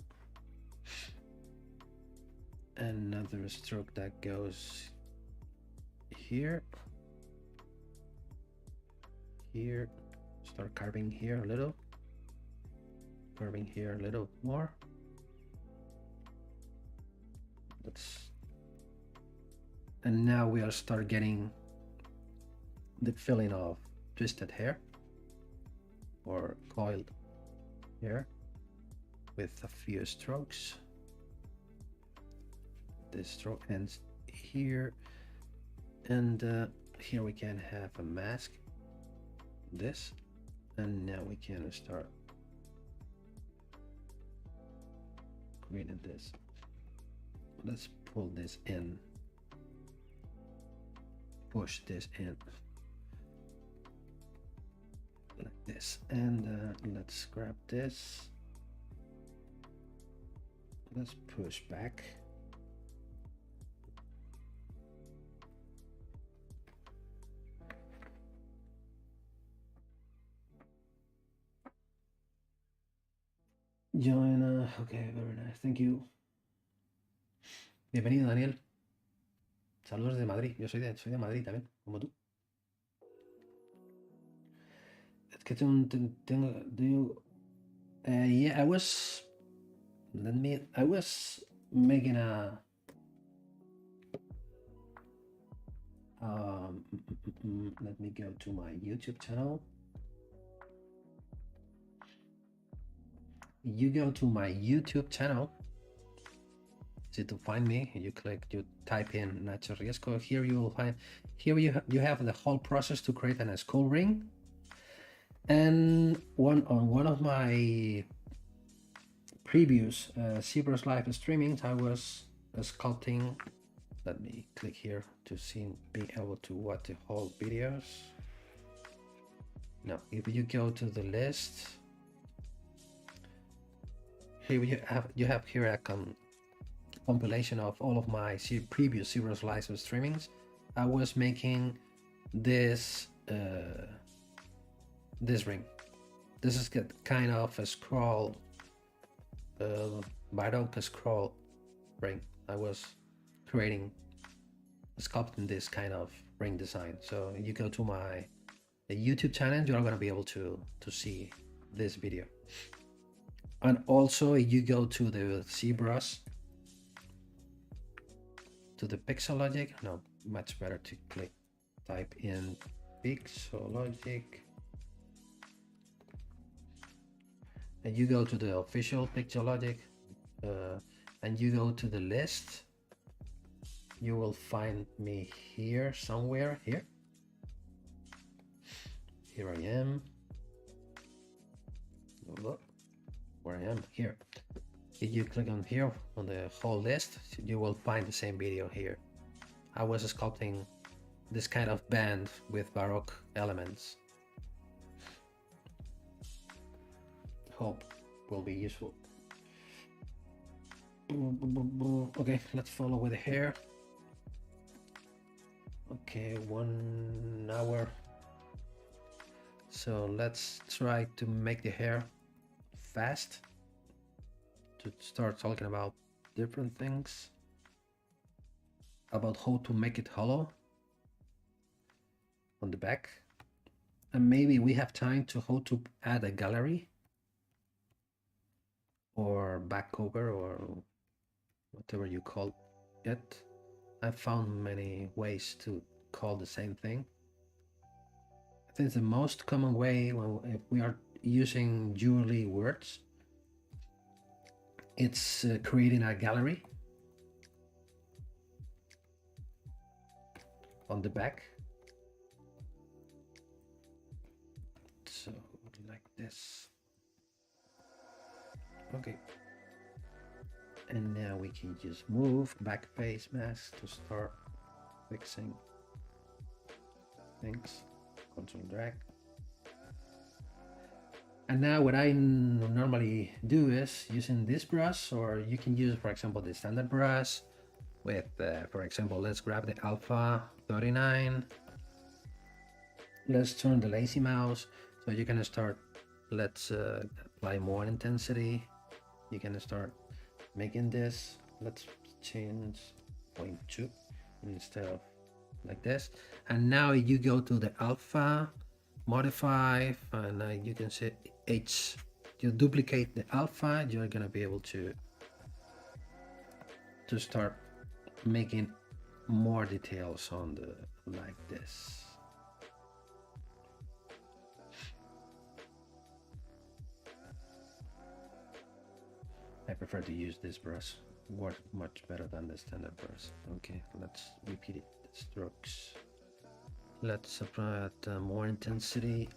another stroke that goes here, start carving here a little, carving here a little more. And now we are start getting the feeling of twisted hair or coiled hair with a few strokes. This stroke ends here, and here we can have a mask, this, And now we can start creating this. Let's pull this in, push this in like this, and let's grab this, let's push back. Join, okay, very nice, thank you. Bienvenido, Daniel. Saludos de Madrid. Yo soy de Madrid también, como tú. Es que tengo, yeah, I was making a let me go to my YouTube channel. You go to my YouTube channel. See, to find me, you type in Nacho Riesco. Here you will find, here you have the whole process to create a skull ring. And one of my previous ZBrush live streamings, I was sculpting. Let me click here to be able to watch the whole videos. Now, if you go to the list, here you have here a compilation of all of my previous ZBrush live streamings. I was making this this ring. This is kind of a scroll, Baroque scroll ring. I was sculpting this kind of ring design. So you go to my YouTube channel, you're going to be able to see this video. And also you go to the ZBrush, to the Pixologic, no, much better to type in Pixologic, and you go to the official Pixologic, and you go to the list. You will find me here somewhere. Here I am. Look where I am here. If you click on here on the whole list, you will find the same video here. I was sculpting this kind of band with Baroque elements. Hope will be useful. Okay, let's follow with the hair. Okay, 1 hour. So let's try to make the hair fast, to start talking about different things, about how to make it hollow on the back, and maybe we have time to how to add a gallery or back cover or whatever you call it. I found many ways to call the same thing. I think the most common way, if we are using jewelry words, it's creating a gallery on the back. So like this. Okay. And now we can just move back face mask to start fixing things. Control drag. And now what I normally do is using this brush, or you can use, for example, the standard brush with, for example, let's grab the Alpha 39. Let's turn the lazy mouse so you can start, let's apply more intensity. You can start making this. Let's change 0.2 instead of like this. And now you go to the Alpha, modify, and you can say H. You duplicate the Alpha, you're gonna be able to start making more details on the like this. I prefer to use this brush, works much better than the standard brush. Okay, let's repeat it. Strokes. Let's apply more intensity.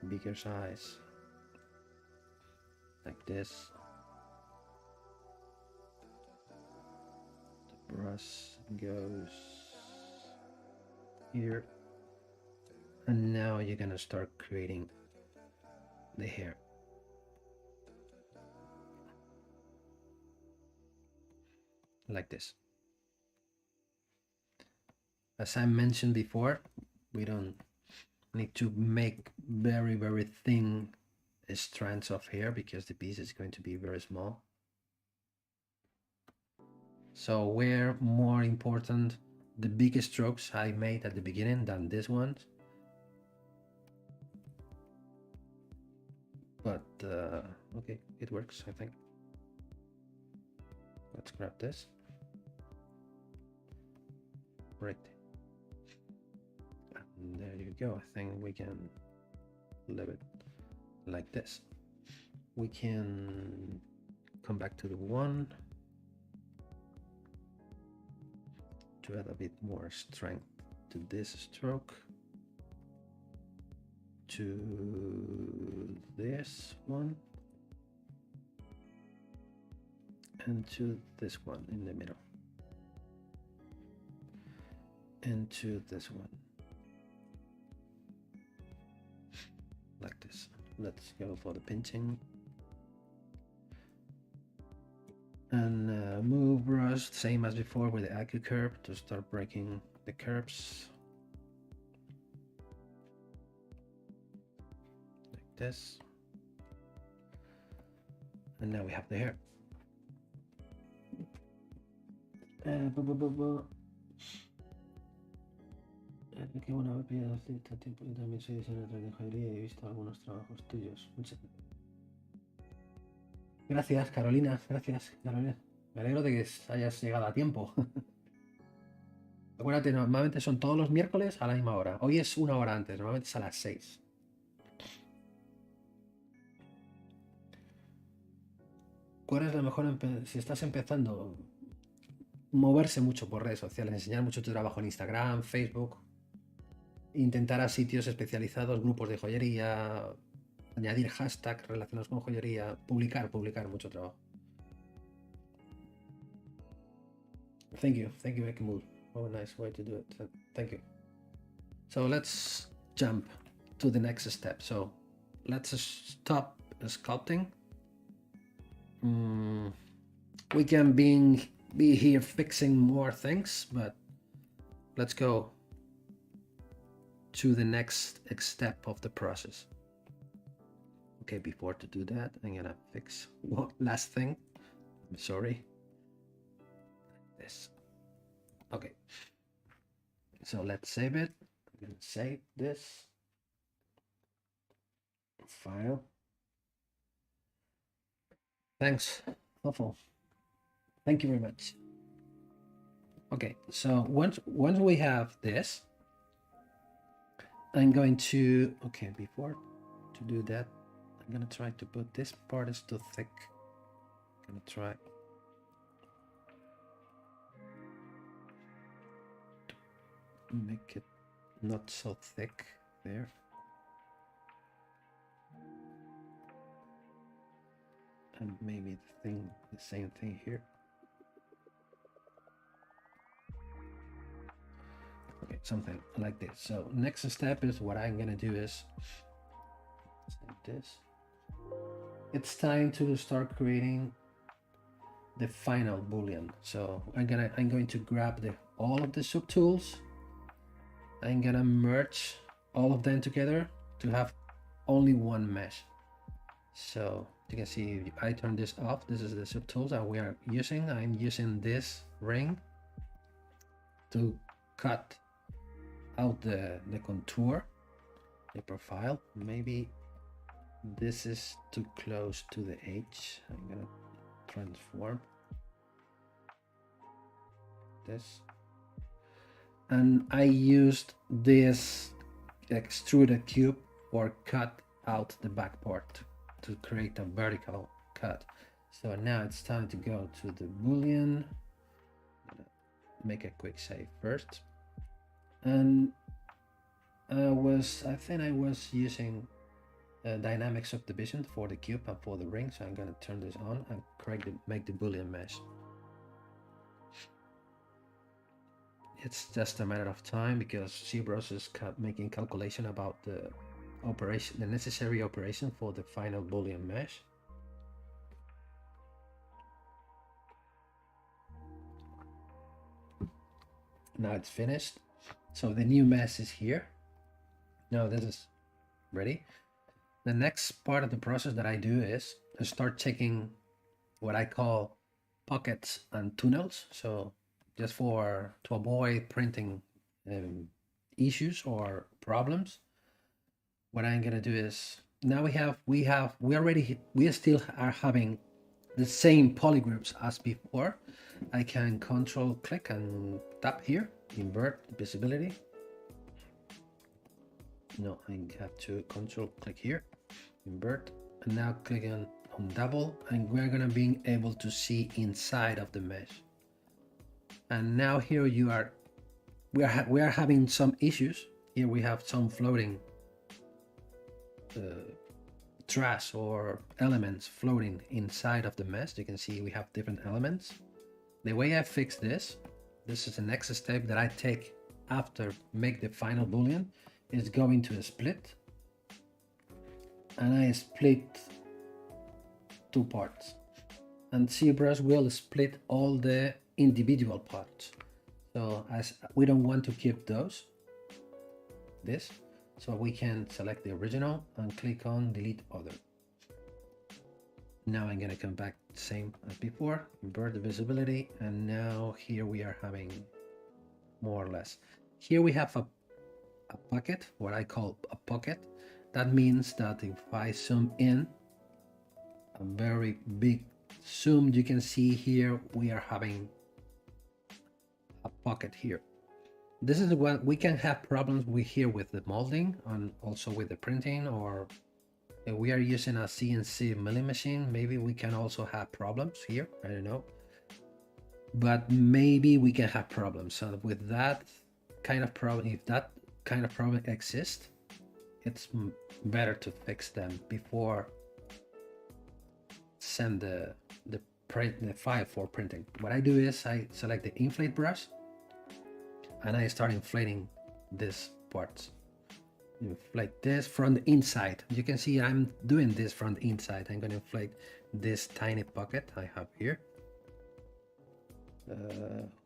bigger size, like this. The brush goes here, and now you're gonna start creating the hair. Like this. As I mentioned before, we don't need to make very, very thin strands of hair because the piece is going to be very small. So we're more important the big strokes I made at the beginning than this one. But okay, it works, I think. Let's grab this. Right. And there you go. I think we can leave it like this. We can come back to the one to add a bit more strength to this stroke, to this one, and to this one in the middle, and to this one, like this. Let's go for the pinching and move brush, same as before with the Acu curve to start breaking the curves, like this. And now we have the hair. Qué bueno haber pillado este tiempo. Yo también soy diseñador de joyería y he visto algunos trabajos tuyos. Gracias, Carolina. Gracias, Carolina. Me alegro de que hayas llegado a tiempo. Acuérdate, normalmente son todos los miércoles a la misma hora. Hoy es una hora antes, normalmente es a las 6. ¿Cuál es la mejor si estás empezando? Moverse mucho por redes sociales, enseñar mucho tu trabajo en Instagram, Facebook, intentar a sitios especializados, grupos de joyería, añadir hashtags relacionados con joyería, publicar mucho trabajo. Thank you, Ekimul. Oh, nice way to do it. Thank you. So let's jump to the next step. So let's stop sculpting. We can be here fixing more things, but let's go to the next step of the process. Okay, before to do that, I'm gonna fix one last thing. I'm sorry. This. Okay. So let's save it. I'm gonna save this file. Thanks, awful. Thank you very much. Okay, so once we have this, I'm going to, okay, before to do that, I'm gonna try to put this part is too thick. I'm gonna try to make it not so thick there. And maybe the same thing here. Okay, something like this. So next step is what I'm gonna do is like this. It's time to start creating the final boolean. So I'm going to grab all of the subtools. I'm gonna merge all of them together to have only one mesh. So you can see if I turn this off, this is the subtools that we are using. I'm using this ring to cut out the contour, the profile. Maybe this is too close to the edge. I'm gonna transform this. And I used this extruded cube or cut out the back part to create a vertical cut. So now it's time to go to the boolean. Make a quick save first. And I think I was using dynamic subdivision for the cube and for the ring. So I'm going to turn this on and make the Boolean mesh. It's just a matter of time because ZBrush is making calculation about the operation, the necessary operation for the final Boolean mesh. Now it's finished. So the new mesh is here. Now this is ready. The next part of the process that I do is I start checking what I call pockets and tunnels. So just to avoid printing issues or problems, what I'm gonna do is now we still are having the same polygroups as before. I can control click and tap here, invert visibility. No, I have to control click here, invert, and now click on double, and we're gonna be able to see inside of the mesh. And now here we are having some issues. Here we have some floating trash or elements floating inside of the mesh. You can see we have different elements. The way I fix this is the next step that I take after make the final Boolean, is going to a split, and I split two parts, and ZBrush will split all the individual parts. So as we don't want to keep this, so we can select the original and click on delete other. Now I'm gonna come back same as before, invert the visibility, and now here we are having more or less. Here we have a pocket, what I call a pocket. That means that if I zoom in, a very big zoom, you can see here we are having a pocket here. This is what we can have problems with here with the molding and also with the printing, or if we are using a CNC milling machine, maybe we can also have problems here. I don't know, but maybe we can have problems. So with that kind of problem, if that kind of problem exists, it's better to fix them before send the file for printing. What I do is I select the inflate brush and I start inflating these parts. Inflate this from the inside. You can see I'm doing this from the inside. I'm going to inflate this tiny pocket I have here.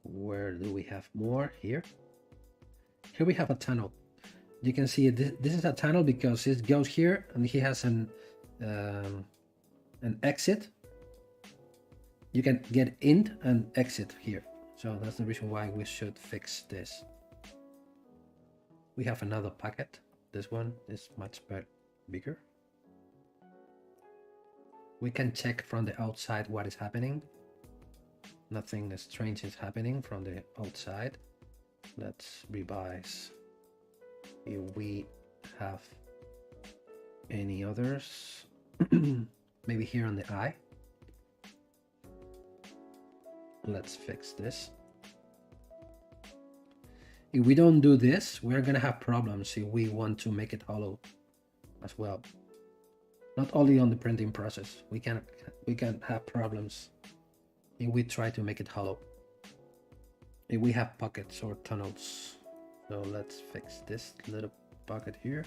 Where do we have more? Here we have a tunnel. You can see this is a tunnel because it goes here and he has an exit. You can get in and exit here. So that's the reason why we should fix this. We have another pocket. This one is much bigger. We can check from the outside what is happening. Nothing strange is happening from the outside. Let's revise if we have any others. Maybe here on the eye. Let's fix this. If we don't do this, we're gonna have problems if we want to make it hollow as well. Not only on the printing process, we can have problems if we try to make it hollow. If we have pockets or tunnels. So let's fix this little pocket here.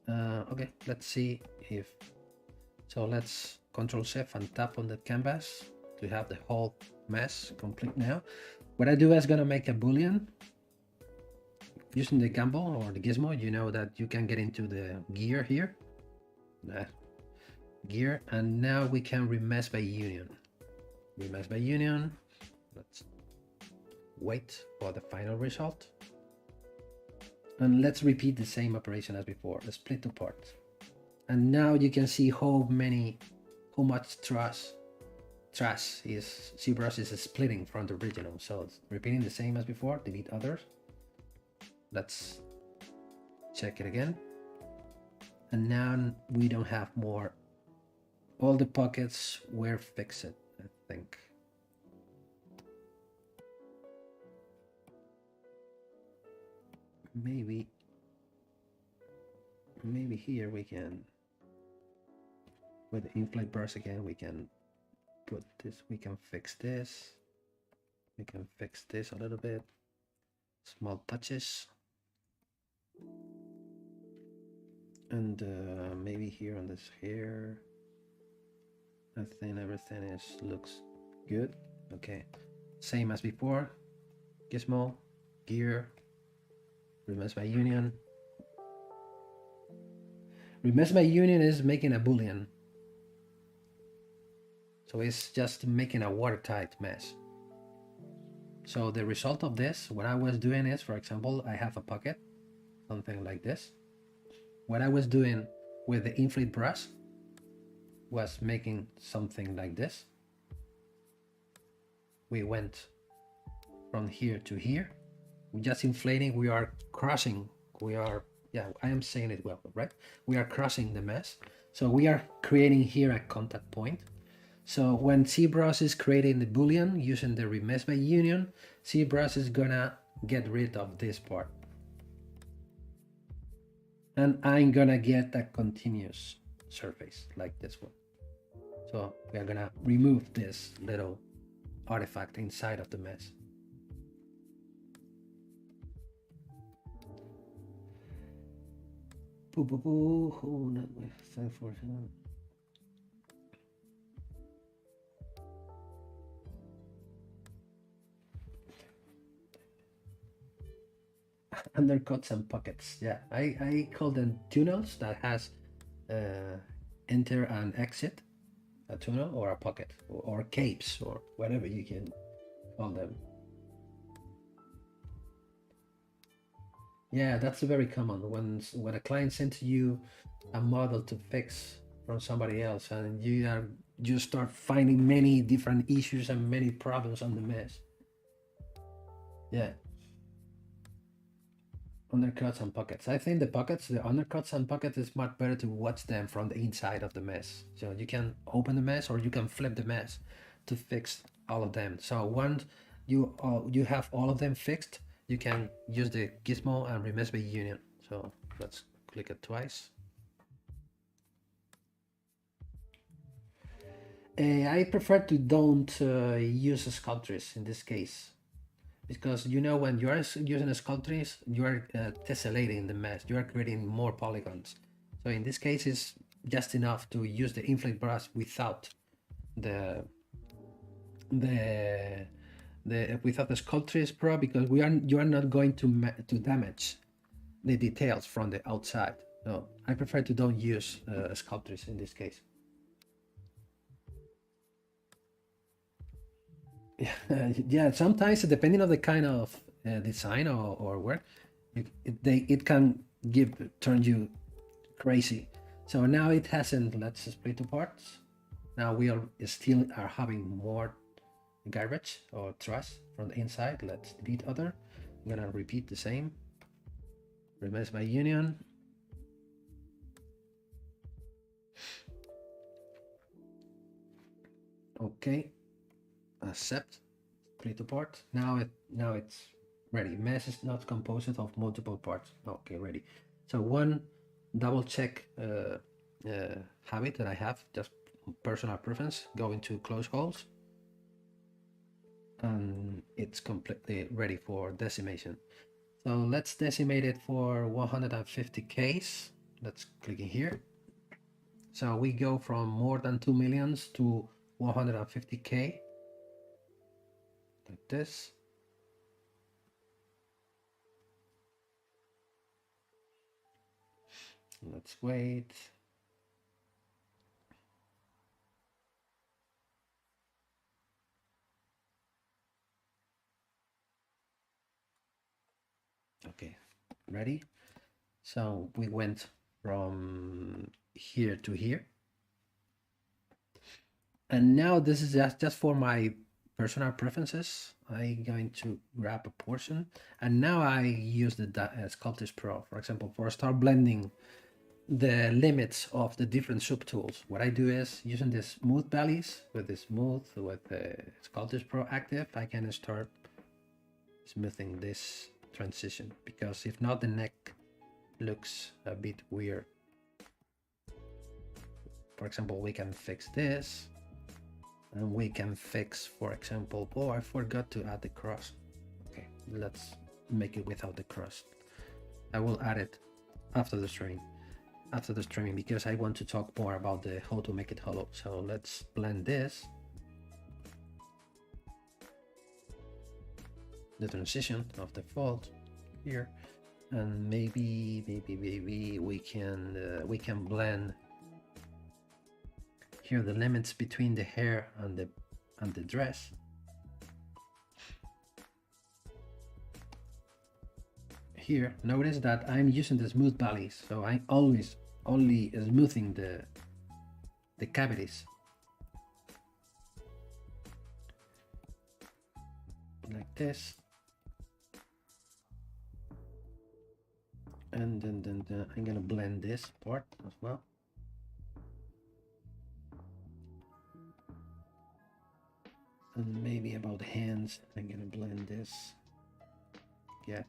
Okay, let's see if, so let's Control Shift and tap on the canvas to have the whole mess complete now. What I do is gonna make a Boolean using the gimbal or the gizmo. You know that you can get into the gear here, gear, and now we can remesh by union. Remesh by union. Let's wait for the final result, and let's repeat the same operation as before. Let's split two parts, and now you can see how much trash is ZBrush is splitting from the original. So it's repeating the same as before. Delete others. Let's check it again, and now we don't have more. All the pockets were fixed, I think. maybe here we can, with the inflate brush again, we can put this, we can fix this, we can fix this a little bit, small touches. And maybe here on this hair, I think everything looks good. Okay, same as before. Gizmo, gear, remess by union. Remess by union is making a boolean. So it's just making a watertight mesh. So the result of this, what I was doing is, for example, I have a pocket, something like this. What I was doing with the inflate brush was making something like this. We went from here to here. We're just inflating, we are crossing, we are, yeah, I am saying it well, right? We are crossing the mesh. So we are creating here a contact point. So when ZBrush is creating the boolean using the remess by union, ZBrush is gonna get rid of this part. And I'm gonna get a continuous surface like this one. So we are gonna remove this little artifact inside of the mesh. Undercuts and pockets. Yeah, I call them tunnels that has enter and exit, a tunnel or a pocket, or capes, or whatever you can call them. Yeah, that's very common when a client sends you a model to fix from somebody else, and you start finding many different issues and many problems on the mesh. Yeah. Undercuts and pockets. I think the undercuts and pockets is much better to watch them from the inside of the mesh. So you can open the mesh or you can flip the mesh to fix all of them. So once you have all of them fixed, you can use the gizmo and remess by union. So let's click it twice. I prefer to don't use sculptures in this case, because you know when you are using sculptures, you are tessellating the mesh, you are creating more polygons. So in this case, it's just enough to use the inflate brush without the without the sculptures pro, because you are not going to damage the details from the outside. So I prefer to don't use sculptures in this case. Yeah, sometimes depending on the kind of design or work, it can turn you crazy. So now it hasn't. Let's split two parts. Now we still are having more garbage or trash from the inside. Let's delete other. I'm gonna repeat the same. Remess by union. Okay. Accept, split apart. Now it's ready. Mesh is not composed of multiple parts. Okay, ready. So one double check habit that I have, just personal preference, go into close holes, and it's completely ready for decimation. So let's decimate it for 150Ks. Let's click in here. So we go from more than 2 millions to 150K. Like this. Let's wait. Okay, ready? So we went from here to here. And now this is just for my personal preferences. I'm going to grab a portion, and now I use the Sculptist Pro, for example, for start blending the limits of the different subtools. What I do is, using the smooth valleys with the Sculptist Pro active, I can start smoothing this transition, because if not, the neck looks a bit weird. For example, we can fix this, and we can fix, for example, oh, I forgot to add the cross. Okay, let's make it without the cross. I will add it after the streaming, because I want to talk more about the how to make it hollow. So let's blend this, the transition of the fold here, and maybe we can blend here the limits between the hair and the dress. Here, notice that I'm using the smooth valleys, so I'm always only smoothing the cavities, like this, and then I'm gonna blend this part as well. And maybe about the hands, I'm gonna blend this. Yeah.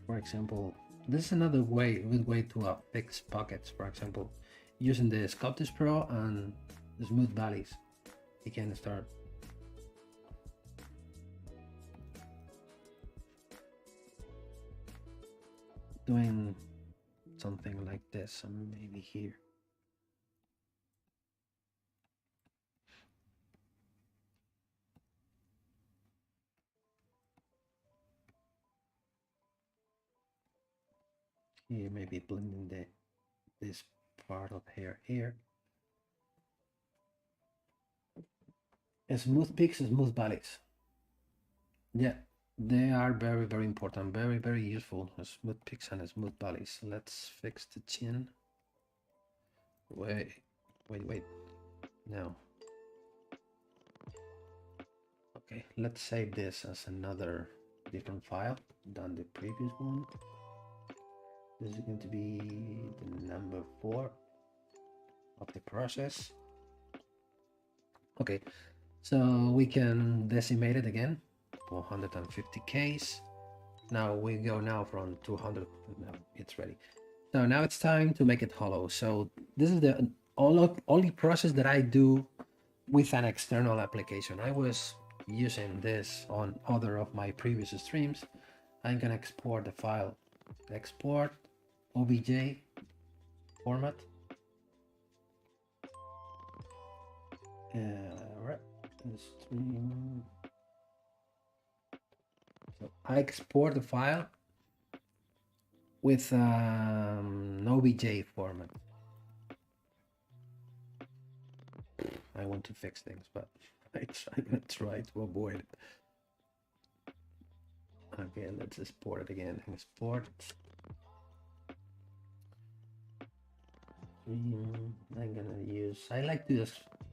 For example, this is another good way to fix pockets. For example, using the Sculpting Pro and the smooth valleys, you can start doing something like this, and maybe here. Here, maybe blending this part of hair here. Smooth peaks, smooth valleys. Yeah, they are very important, very useful. Smooth peaks and smooth valleys. Let's fix the chin. Wait. No. Okay, let's save this as another different file than the previous one. This is going to be the number 4 of the process. Okay, so we can decimate it again, 450 Ks. Now we go now from 200. Now it's ready. So now it's time to make it hollow. So this is the only process that I do with an external application. I was using this on other of my previous streams. I'm gonna export the file. Export OBJ format. Right. Stream. So I export the file with OBJ format. I want to fix things, but I'm gonna try to avoid it. Okay, let's export it again. Export. I like to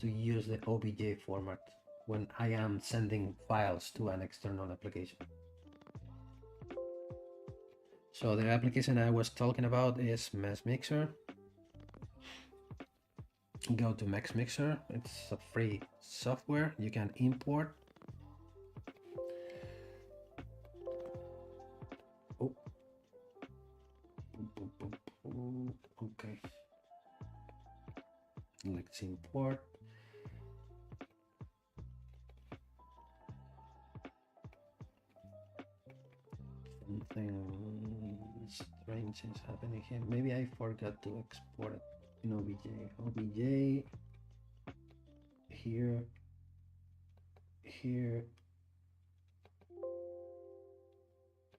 use the OBJ format when I am sending files to an external application. So the application I was talking about is Mesh Mixer. Go to Mesh Mixer. It's a free software you can import. Oh. Okay. Let's import. Something strange is happening here. Maybe I forgot to export it in OBJ. OBJ here,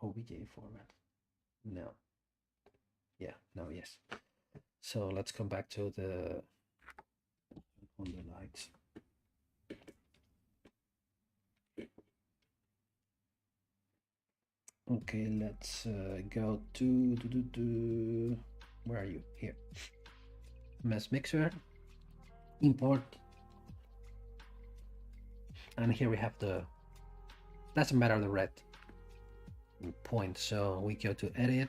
OBJ format. No. Yeah, no, yes. So let's come back to the on the lights. Okay, let's go to where are you? Here. Mesh Mixer, import, and here we have the, doesn't matter the red point, so we go to edit,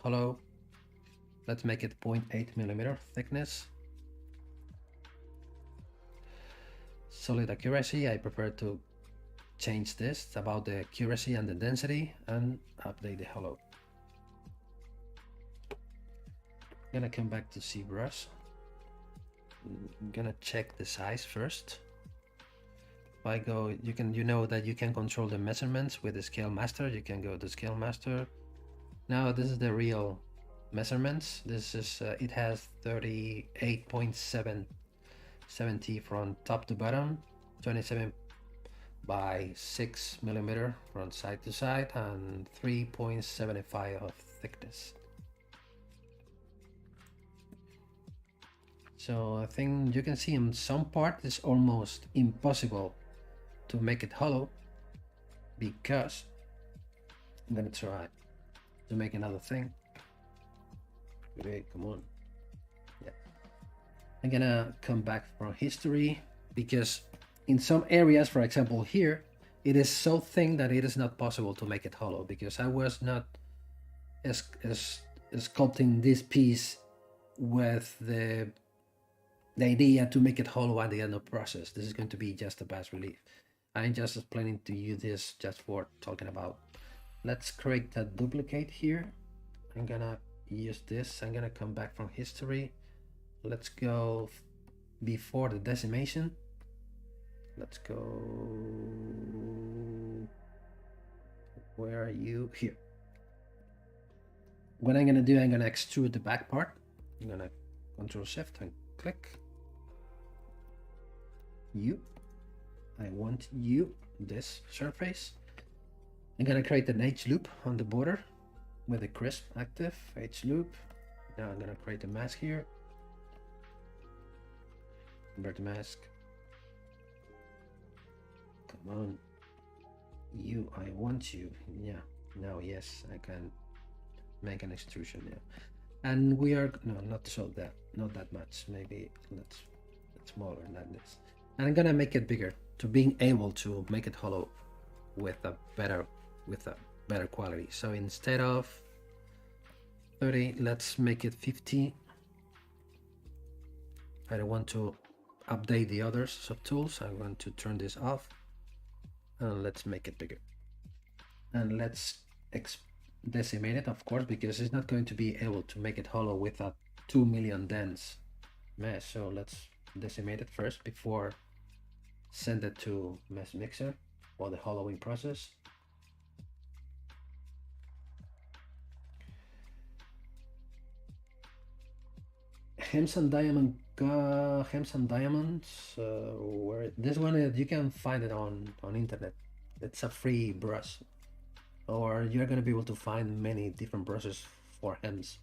hollow, let's make it 0.8 millimeter thickness. Solid accuracy, I prefer to change this about the accuracy and the density and update the hollow. I'm gonna come back to ZBrush. I'm gonna check the size first. If I go, you know that you can control the measurements with the scale master. You can go to scale master. Now this is the real measurements. This is it has 38.770 from top to bottom, 27 by 6 millimeter from side to side, and 3.75 of thickness. So I think you can see in some part it's almost impossible to make it hollow, because I'm gonna try to make another thing. Okay, come on. Yeah, I'm gonna come back from history, because in some areas, for example here, it is so thin that it is not possible to make it hollow, because I was not sculpting this piece with the idea to make it hollow at the end of the process. This is going to be just a bas relief. I'm just planning to use this just for talking about. Let's create a duplicate here. I'm gonna use this. I'm gonna come back from history. Let's go before the decimation. Let's go. Where are you? Here. What I'm gonna do, I'm gonna extrude the back part. I'm gonna Control Shift and click. I want this surface. I'm gonna create an edge loop on the border with a crisp active edge loop. Now I'm gonna create a mask here. Convert the mask. Come on. I want you. Yeah. Now yes, I can make an extrusion now. And we are not that much. Maybe let's smaller than this. And I'm gonna make it bigger to being able to make it hollow with a better quality. So instead of 30, let's make it 50. I don't want to update the other subtools. I'm going to turn this off, and let's make it bigger. And let's decimate it, of course, because it's not going to be able to make it hollow with a 2 million dense mesh. So let's decimate it first before send it to mesh mixer for the hollowing process. Hems and diamonds. Where this one is, you can find it on internet. It's a free brush, or you're gonna be able to find many different brushes for hems.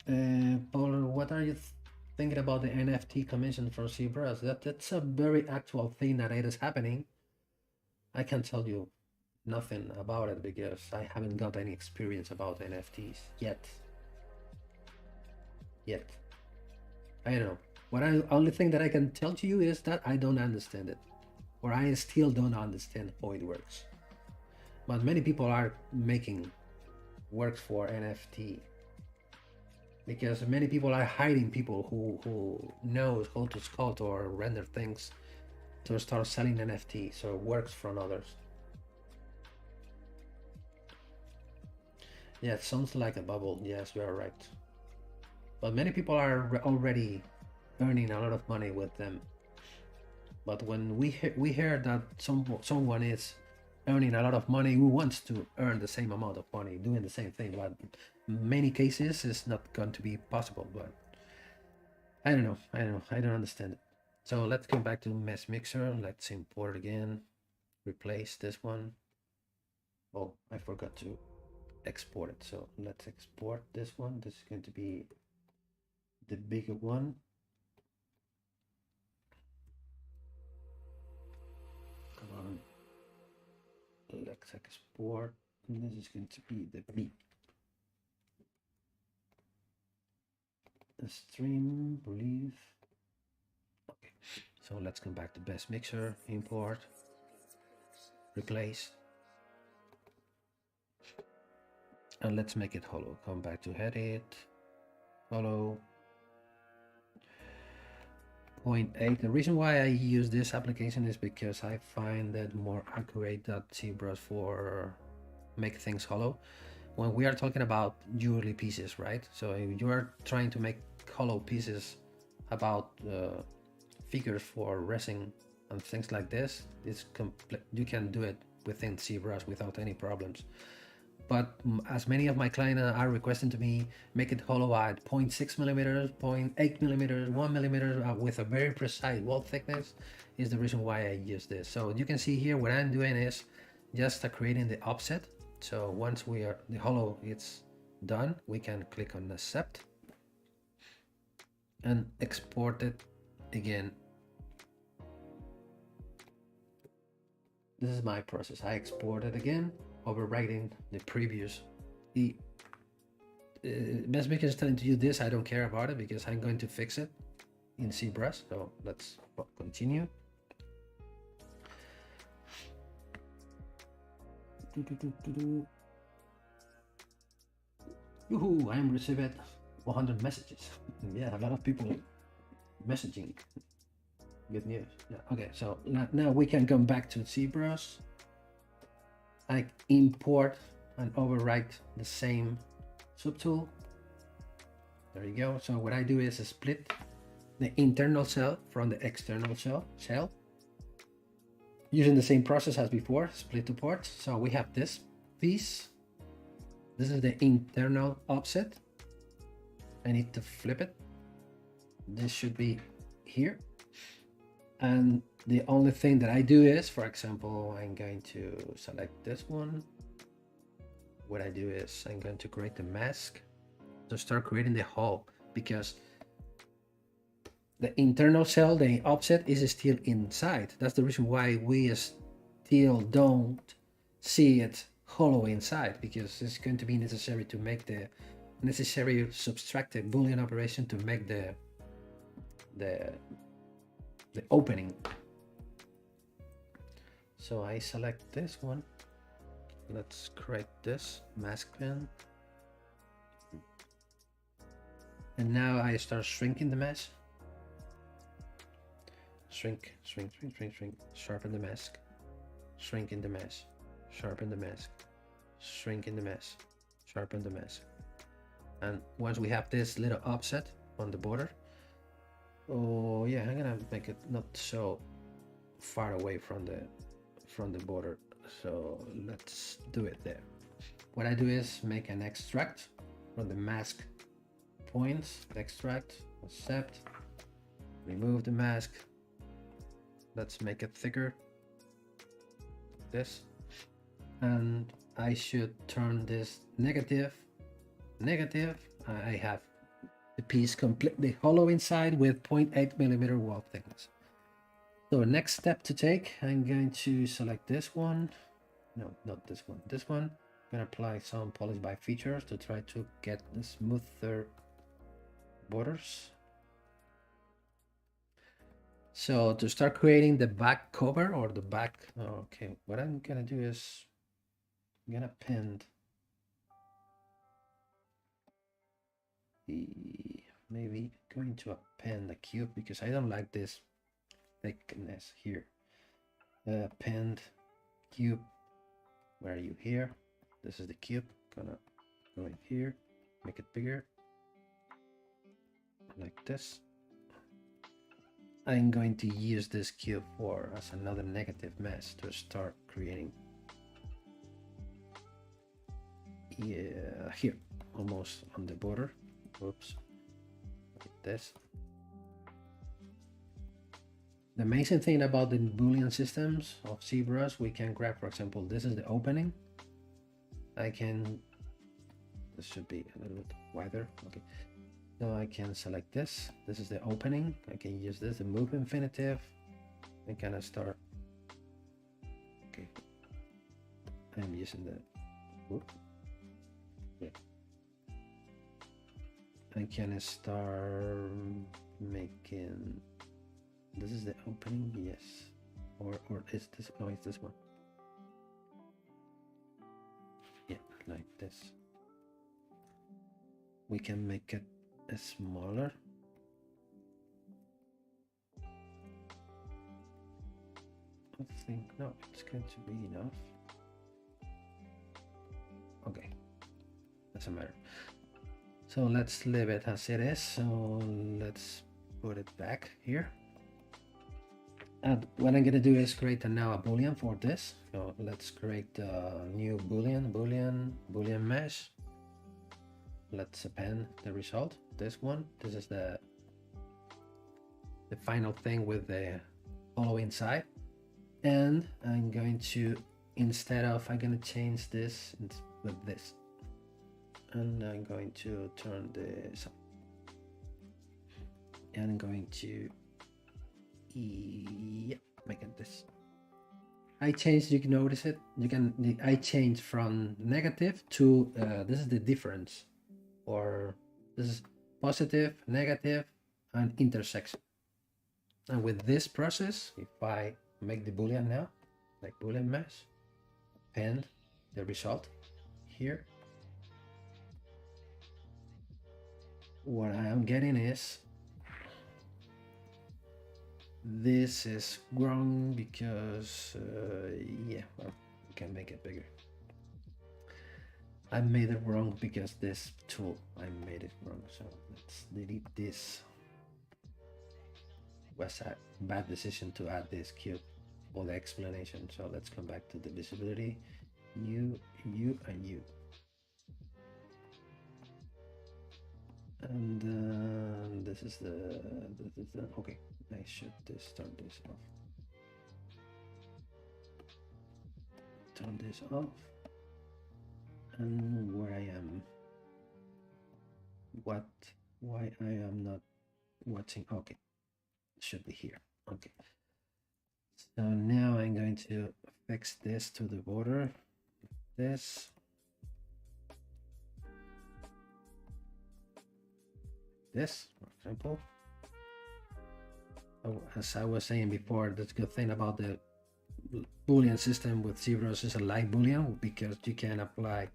Paul, what are you thinking about the NFT commission for ZBrush? That's a very actual thing that it is happening. I can't tell you nothing about it because I haven't got any experience about NFTs yet. I don't know. Only thing that I can tell to you is that I don't understand it, or I still don't understand how it works. But many people are making works for NFT, because many people are hiring people who knows how to sculpt or render things to start selling NFT, so it works from others. Yeah, it sounds like a bubble. Yes, you are right. But many people are already earning a lot of money with them. But when we hear that someone is earning a lot of money, who wants to earn the same amount of money doing the same thing, but in many cases it's not going to be possible. But I don't know, I don't understand it. So let's come back to mesh mixer. Let's import again, replace this one. Oh, I forgot to export it, so let's export this one. This is going to be the bigger one. Come on, let's export. This is going to be the B. The stream, believe. Okay, so let's come back to best mixer, import, replace, and let's make it hollow. Come back to edit, hollow. 0.8. The reason why I use this application is because I find that more accurate that ZBrush for make things hollow. When we are talking about jewelry pieces, right? So if you are trying to make hollow pieces about figures for resin and things like this, it's complete. You can do it within ZBrush without any problems. But as many of my clients are requesting to me, make it hollow at 0.6 millimeters, 0.8 millimeters, 1 millimeter with a very precise wall thickness, is the reason why I use this. So you can see here what I'm doing is just creating the offset. So once the hollow is done, we can click on accept and export it again. This is my process. I export it again, overwriting the previous. The Mesmic is telling you this. I don't care about it because I'm going to fix it in ZBrush. So let's continue. Woohoo! I'm receiving 100 messages. Yeah, a lot of people messaging. Good news. Yeah. Okay, so now we can come back to ZBrush. I import and overwrite the same subtool. There you go. So what I do is split the internal cell from the external shell using the same process as before, split to parts. So we have this piece. This is the internal offset. I need to flip it. This should be here. And the only thing that I do is, for example, I'm going to select this one. What I do is I'm going to create the mask to start creating the hole, because the internal cell, the offset, is still inside. That's the reason why we still don't see it hollow inside, because it's going to be necessary to make the necessary subtractive Boolean operation to make the opening. So I select this one. Let's create this mask pen. And now I start shrinking the mesh. Shrink, shrink, shrink, shrink, shrink. Sharpen the mask. Shrink in the mesh. Sharpen the mask. Shrink in the mesh. Sharpen the mask. And once we have this little offset on the border, oh yeah, I'm gonna make it not so far away from the border. So let's do it there. What I do is make an extract from the mask points, extract, accept, remove the mask. Let's make it thicker, this, and I should turn this negative. I have the piece completely hollow inside with 0.8 millimeter wall thickness. So next step to take, I'm going to select this one. No, not this one. This one. I'm gonna apply some polish by features to try to get the smoother borders. So to start creating the back cover or the back, okay, what I'm gonna do is I'm gonna append maybe going to append the cube because I don't like this thickness here. Append cube. Where are you? Here. This is the cube. Gonna go in here, make it bigger, like this. I'm going to use this cube as another negative mesh to start creating. Yeah, here, almost on the border. Oops, like this. The amazing thing about the Boolean systems of ZBrush, we can grab, for example, this is the opening. This should be a little bit wider. Okay. So I can select this. This is the opening. I can use this, the move infinitive, and kind of start. Okay. I'm using the. Whoop. Yeah. I can start making. This is the opening, yes. Or is this? No, it's this one. Yeah, like this. We can make it smaller. I think, no, it's going to be enough. Okay, doesn't matter. So let's leave it as it is. So let's put it back here. And what I'm gonna do is create now a boolean for this. So let's create a new boolean mesh. Let's append the result. This one. This is the final thing with the hollow inside. And I'm going to, I'm gonna change this with this. And I'm going to turn this up. And I'm going to make it this. I changed, you can notice it. I changed from negative to this is the difference, or this is positive, negative, and intersection. And with this process, if I make the boolean now, like boolean mesh, and the result here, what I am getting is this is wrong because yeah, well, we can make it bigger. I made it wrong because this tool, I made it wrong. So let's delete this. Was a bad decision to add this cube for the explanation. So let's come back to the visibility. You, and you. And this is the okay. I should turn this off. Turn this off. And where I am. Why I am not watching? Okay, it should be here. Okay. So now I'm going to fix this to the border. This. This, for example. Oh, as I was saying before, the good thing about the Boolean system with ZBrush is a light Boolean because you can apply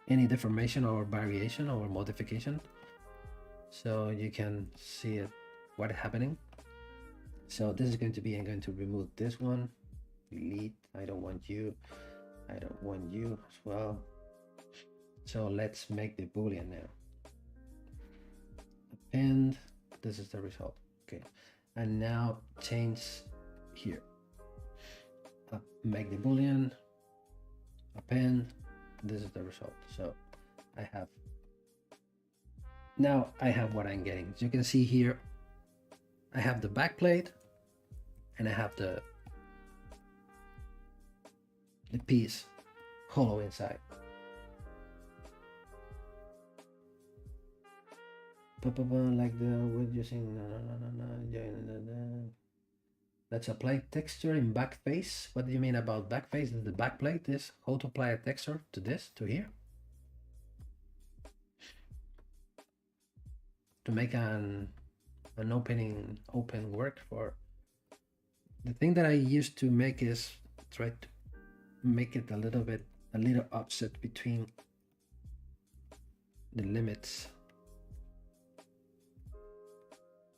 any deformation or variation or modification. So you can see it, what is happening. So this is going to be, I'm going to remove this one, delete, I don't want you as well. So let's make the Boolean now. And this is the result. Okay, and now change here. Make the boolean, append. This is the result. So I have what I'm getting. As you can see here, I have the back plate, and I have the piece hollow inside. Like we're using let's apply texture in back face. What do you mean about back face? The back plate is how to apply a texture to this, to here, to make an open work. For the thing that I used to make is try to make it a little offset between the limits.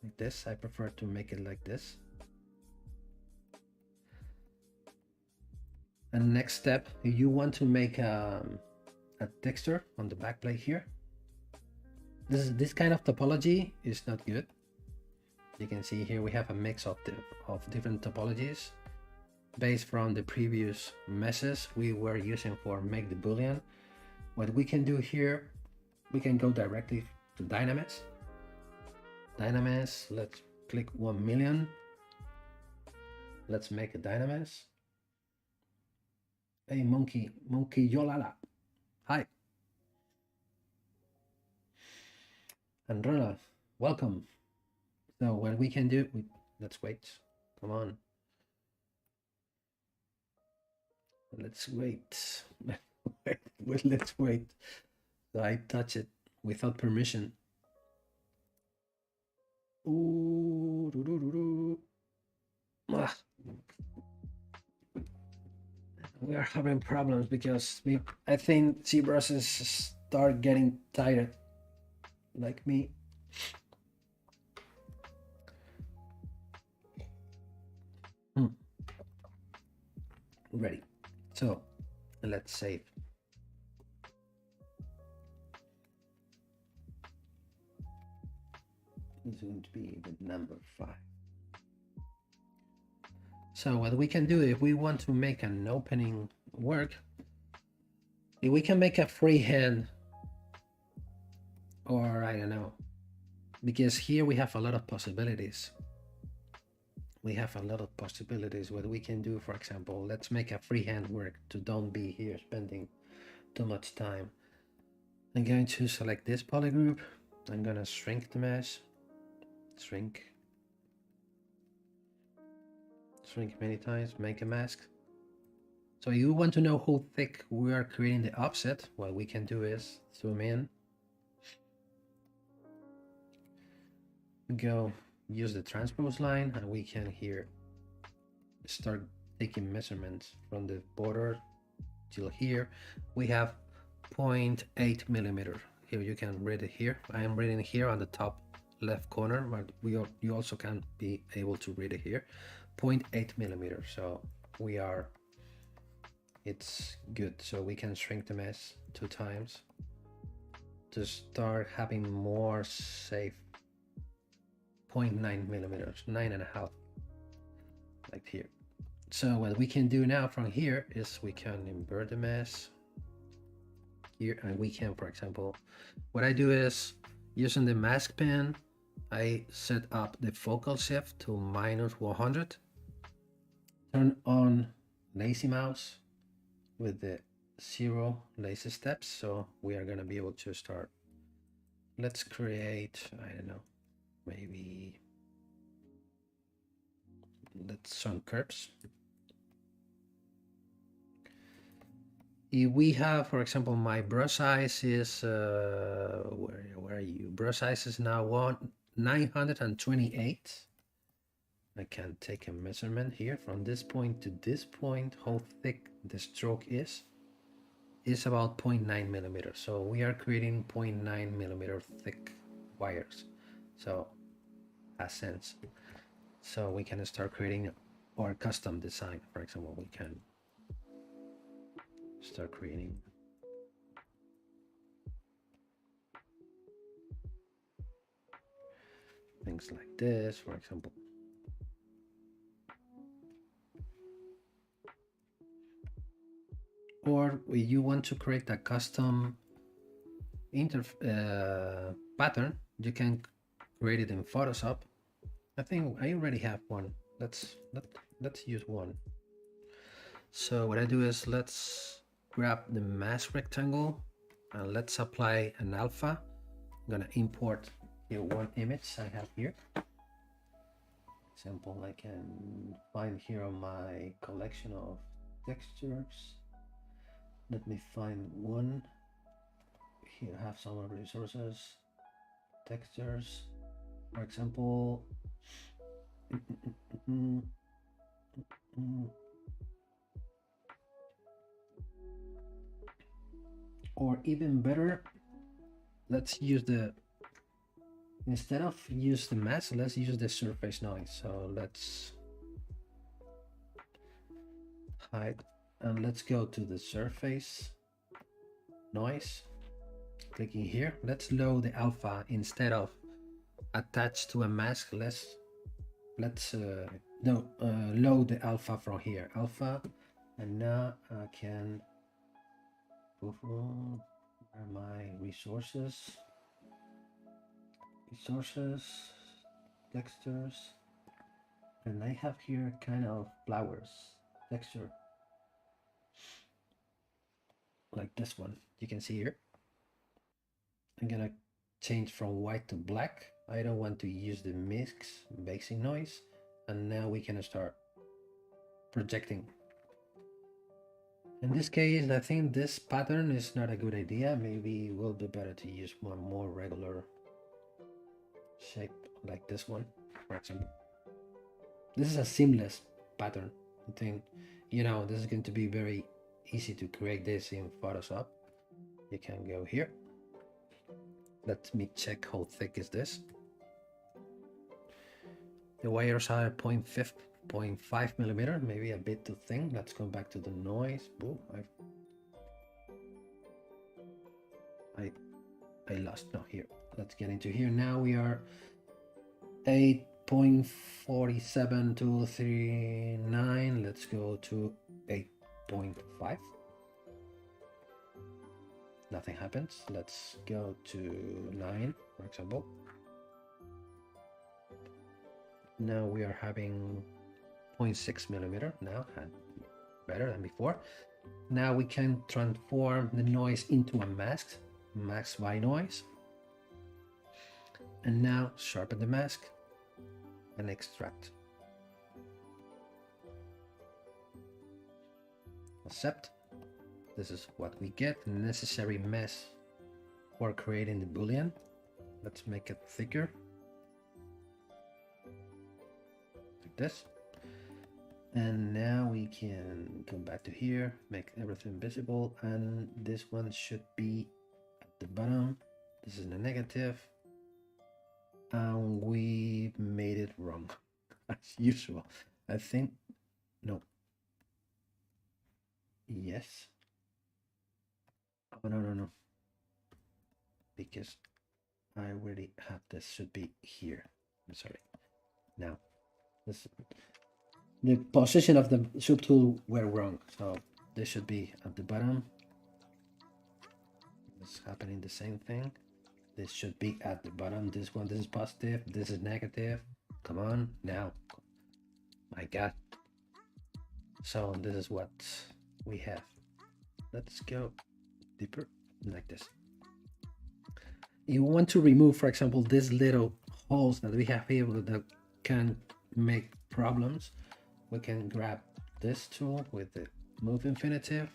Like this, I prefer to make it like this. And next step, if you want to make a texture on the backplate here, this kind of topology is not good. You can see here we have a mix of different topologies based from the previous meshes we were using for make the boolean. What we can do here, we can go directly to Dynamesh. Let's click 1 million. Let's make a Dynamesh. Hey, monkey Yolala. Hi. And Ronald, welcome. So what we can do, let's wait. Come on. Let's wait. Let's wait. So I touch it without permission. Ooh, ah. We are having problems because I think ZBrush start getting tired, like me. ready. So let's save. It's going to be the number 5. So what we can do if we want to make an opening work, if we can make a freehand, or I don't know, because here we have a lot of possibilities. We have a lot of possibilities. What we can do, for example, let's make a freehand work to don't be here spending too much time. I'm going to select this polygroup. I'm gonna shrink the mesh. Shrink many times, make a mask. So you want to know how thick we are creating the offset, what we can do is zoom in, go use the transpose line, and we can here start taking measurements from the border till here. We have 0.8 millimeter. Here you can read it here. I am reading here on the top left corner, but you also can be able to read it here. 0.8 millimeters. So it's good. So we can shrink the mesh 2 times to start having more safe 0.9 millimeters, 9.5, like here. So what we can do now from here is we can invert the mesh here, and we can, for example, what I do is using the mask pen, I set up the focal shift to -100, turn on lazy mouse with the 0 lazy steps. So we are going to be able to start. Let's create, I don't know, maybe let's some curves. If we have, for example, my brush size is where are you? Brush size is now 928. I can take a measurement here from this point to this point. How thick the stroke is about 0.9 millimeters. So we are creating 0.9 millimeter thick wires. So has sense. So we can start creating our custom design. For example, we can start creating things like this, for example. Or if you want to create a custom pattern, you can create it in Photoshop. I think I already have one. Let's use one. So what I do is let's grab the mask rectangle and let's apply an alpha. I'm gonna import here one image I have here. Example, I can find here on my collection of textures. Let me find one. Here I have some resources, textures, for example. Or even better, let's use instead of use the mask, let's use the surface noise. So let's hide and let's go to the surface noise, clicking here. Let's load the alpha instead of attached to a mask. Let's load the alpha from here, alpha, and now I can where are my resources, textures, and I have here kind of flowers texture like this one. You can see here. I'm gonna change from white to black. I don't want to use the mix basic noise, and now we can start projecting. In this case, I think this pattern is not a good idea. Maybe it will be better to use one more regular shape like this one, for example. This is a seamless pattern. I think, this is going to be very easy to create this in Photoshop. You can go here. Let me check how thick is this. The wires are 0.5 0.5 millimeter, maybe a bit too thin. Let's go back to the noise. Boo, I lost. No, here. Let's get into here. Now we are 8.47239. Let's go to 8.5. Nothing happens. Let's go to 9, for example. Now we are having 0.6 millimeter now, and better than before. Now we can transform the noise into a mask, mask by noise. And now sharpen the mask and extract. Accept. This is what we get, the necessary mesh for creating the boolean. Let's make it thicker. Like this. And now we can come back to here, make everything visible, and this one should be at the bottom. This is the negative. And we made it wrong, as usual. I think, no. Yes. Oh, no. Because I already have this, should be here. I'm sorry. Now, the position of the subtool were wrong. So this should be at the bottom. It's happening the same thing. This should be at the bottom. This is positive. This is negative. Come on now. My God. So this is what we have. Let's go deeper like this. You want to remove, for example, these little holes that we have here that can make problems. We can grab this tool with the move infinitive,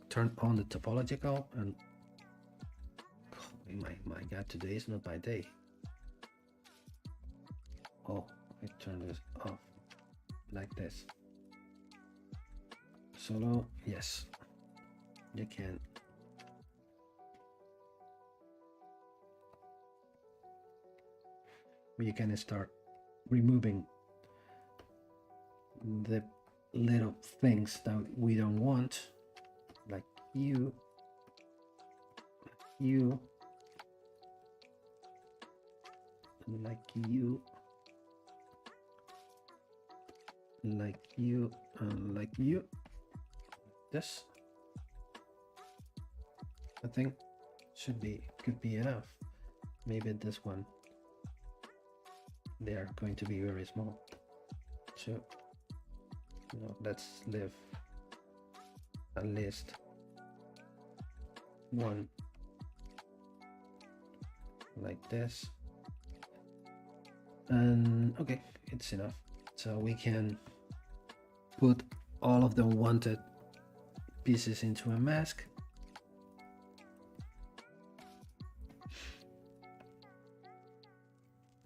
turn on the topological, and my God, today is not my day. Oh, I turn this off like this. Solo, yes, you can. You can start removing the little things that we don't want, like you, like you, like you, and like you. This, I think, could be enough. Maybe this one, they are going to be very small. So, no, let's leave at least one like this. And okay, it's enough. So we can put all of the wanted pieces into a mask.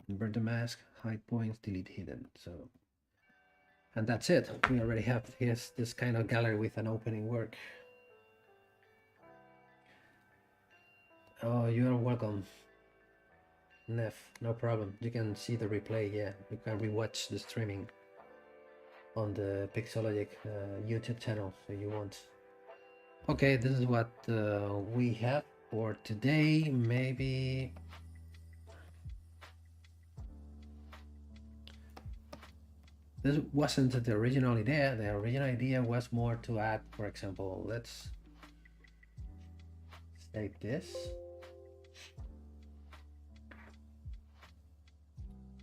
Invert the mask, hide points, delete hidden. So, and that's it. We already have this kind of gallery with an opening work. Oh, you are welcome, Nef. No problem. You can see the replay. Yeah, you can rewatch the streaming on the Pixologic YouTube channel if you want. Okay, this is what we have for today. Maybe this wasn't the original idea. The original idea was more to add, for example, let's save this.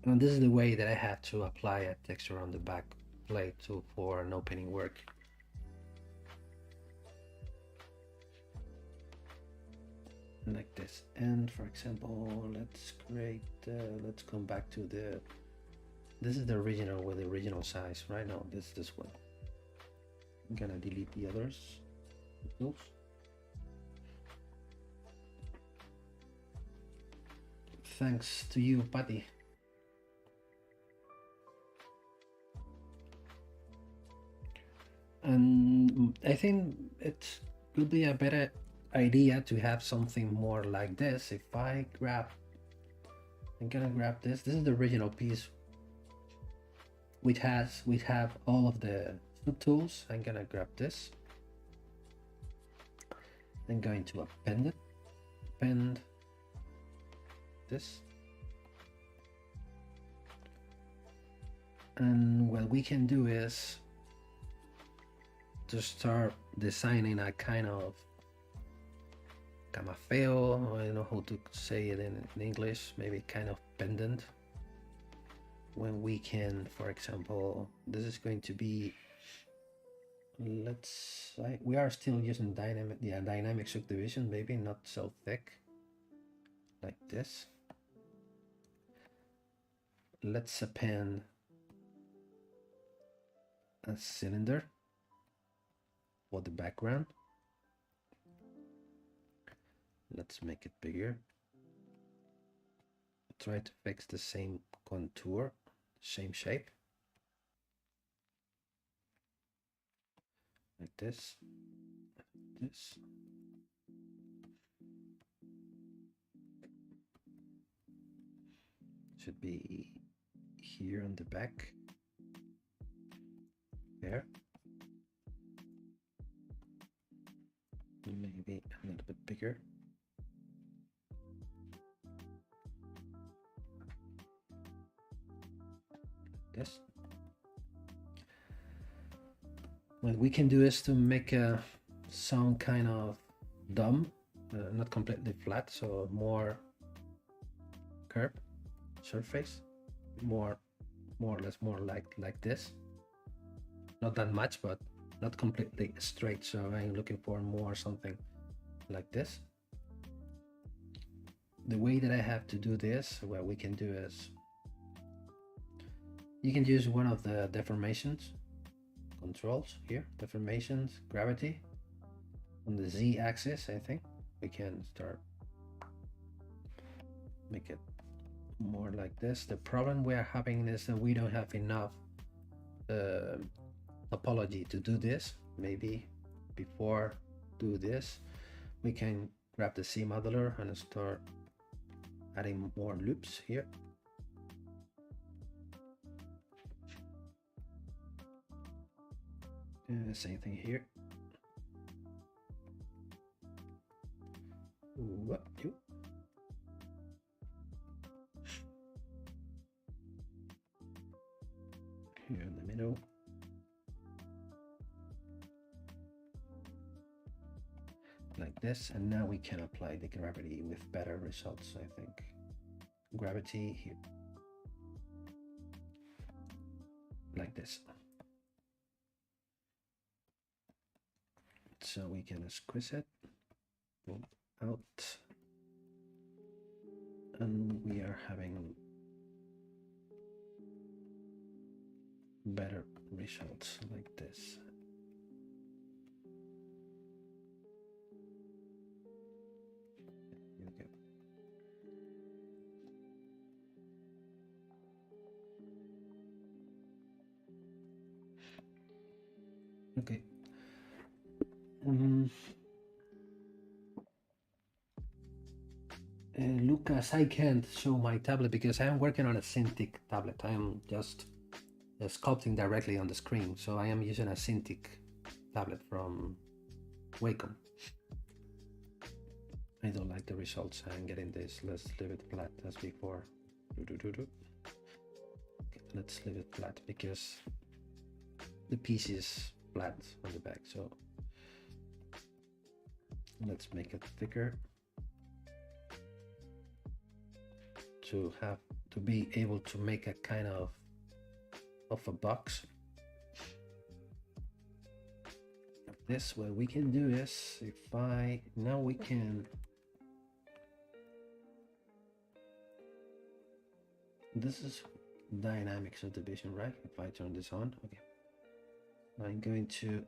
And this is the way that I had to apply a texture on the back plate for an opening work. Like this. And for example, let's create, let's come back to this is the original with the original size, right? Now this one. I'm gonna delete the others. Oops. Thanks to you, Patty. And I think it could be a better idea to have something more like this. If I'm gonna grab this. This is the original piece we have all of the subtools. I'm gonna grab this. I'm going to append this, and what we can do is to start designing a kind of camafeo. I don't know how to say it in English, maybe kind of pendant. When we can, for example, this is going to be, we are still using dynamic subdivision, maybe not so thick, like this. Let's append a cylinder for the background. Let's make it bigger. Try to fix the same contour, same shape. Like this. This. Should be here on the back. There. Maybe a little bit bigger. This. What we can do is to make some kind of dome, not completely flat, so more curved surface, more or less more like this. Not that much, but not completely straight. So I'm looking for more something like this. The way that I have to do this, what we can do is, you can use one of the deformations controls here, deformations, gravity. On the Z axis, I think we can start make it more like this. The problem we are having is that we don't have enough topology to do this. Maybe before do this, we can grab the C modular and start adding more loops here. Same thing here. What you? Here in the middle. Like this, and now we can apply the gravity with better results, I think. Gravity here. Like this. So we can squeeze it, pull out, and we are having better results like this. Okay. Lucas, I can't show my tablet because I'm working on a Cintiq tablet. I am just sculpting directly on the screen, so I am using a Cintiq tablet from Wacom. I don't like the results I'm getting this. Let's leave it flat as before. Okay, let's leave it flat because the piece is flat on the back, so let's make it thicker to be able to make a kind of a box. This, what we can do is, now we can, this is dynamic subdivision, right? If I turn this on, okay. I'm going to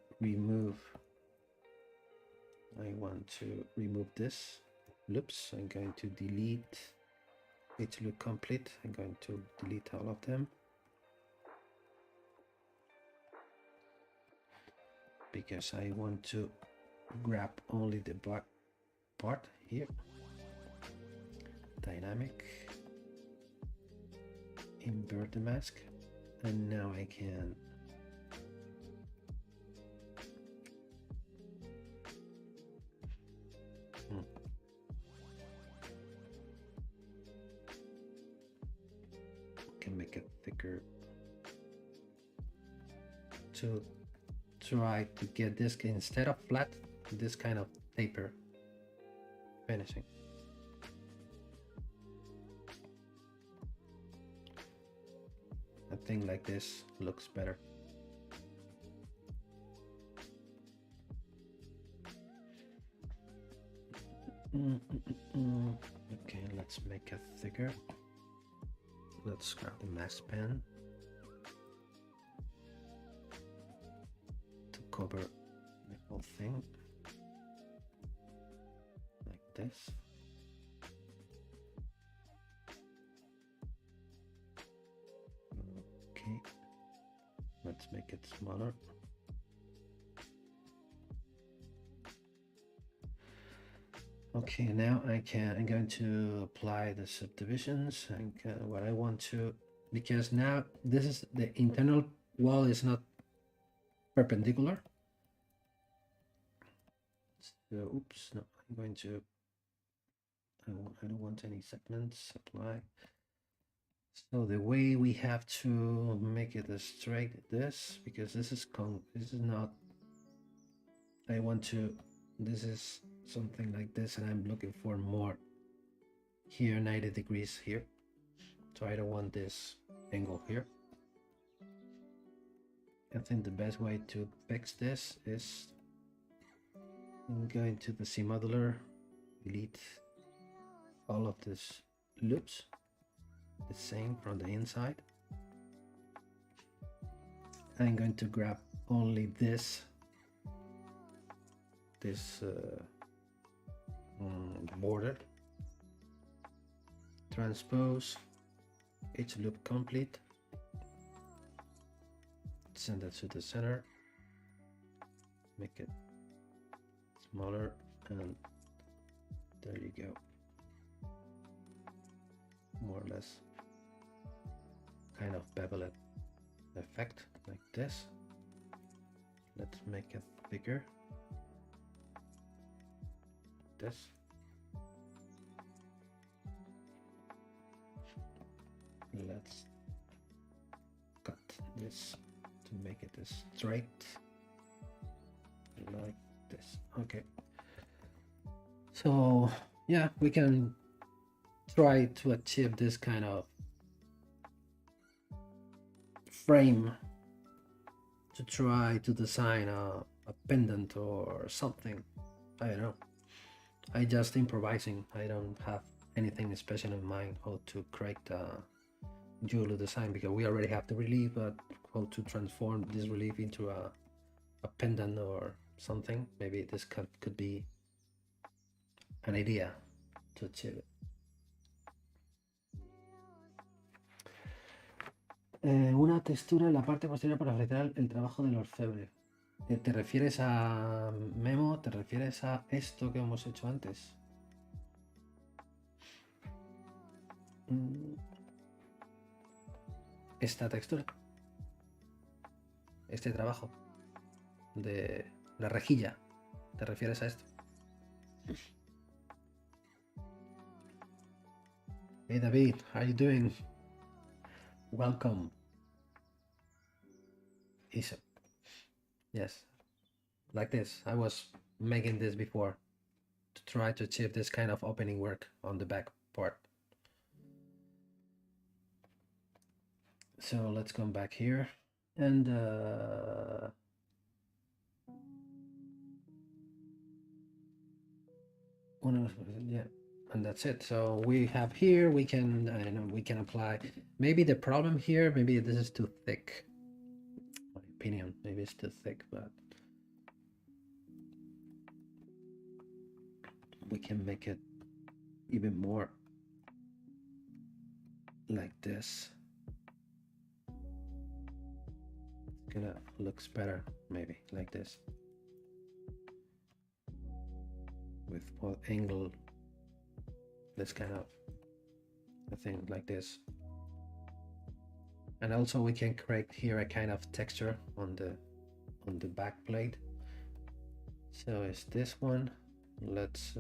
I want to remove this loops. I'm going to delete it to look complete. I'm going to delete all of them because I want to grab only the black part here. Dynamic, invert the mask, And now I can make it thicker to try to get this, instead of flat, this kind of taper finishing. I think like this looks better. Okay, let's make it thicker. Let's grab the mask pen to cover the whole thing like this. Okay, let's make it smaller. Okay, now I'm going to apply the subdivisions and what I want to, because now this is the internal wall is not perpendicular. So, oops, no, I'm going to, I don't want any segments, apply. So the way we have to make it straight, this, because this is not, I want to, this is something like this, and I'm looking for more here, 90 degrees here, so I don't want this angle here. I think the best way to fix this is going to the C modular, delete all of these loops, the same from the inside. I'm going to grab only this border, transpose each loop complete, send it to the center, make it smaller, and there you go, more or less kind of bevel effect like this. Let's make it bigger, this. Let's cut this to make it straight like this. Okay, so yeah, we can try to achieve this kind of frame to try to design a pendant or something. I don't know, I just improvising. I don't have anything special in mind how to create a jewelry design, because we already have the relief, but how to transform this relief into a pendant or something. Maybe this could be an idea to achieve it. Una textura en la parte posterior para facilitar el trabajo del orfebre. ¿Te refieres a Memo? ¿Te refieres a esto que hemos hecho antes? Esta textura, este trabajo de la rejilla, ¿te refieres a esto? Hey David, how are you doing? Welcome. Yes, like this. I was making this before to try to achieve this kind of opening work on the back part. So let's come back here and yeah, and that's it. So we have here, we can, I don't know, we can apply. Maybe the problem here, maybe this is too thick. My opinion, maybe it's too thick, but we can make it even more like this. It's gonna looks better, maybe like this, with what angle, this kind of a thing like this. And also we can create here a kind of texture on the back plate. So it's this one. Let's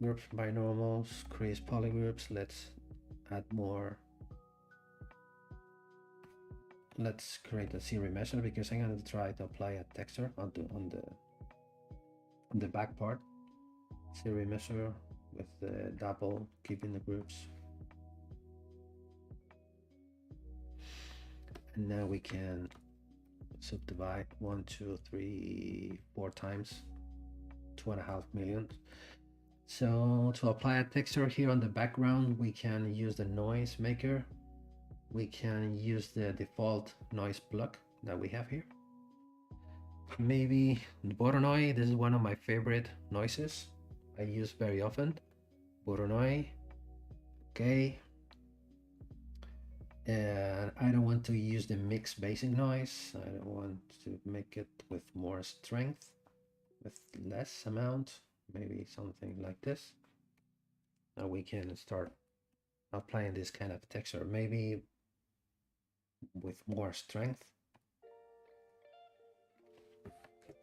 groups by normals, crease polygroups. Let's add more. Let's create a series measure because I'm going to try to apply a texture on the back part. Series measure with the double, keeping the groups. And now we can subdivide 1, 2, 3, 4 times 2.5 million. So to apply a texture here on the background, we can use the noise maker. We can use the default noise plug that we have here. Maybe Voronoi. This is one of my favorite noises I use very often. Voronoi. Okay. And I don't want to use the mixed basic noise. I don't want to make it with more strength, with less amount, maybe something like this. Now we can start applying this kind of texture, maybe with more strength.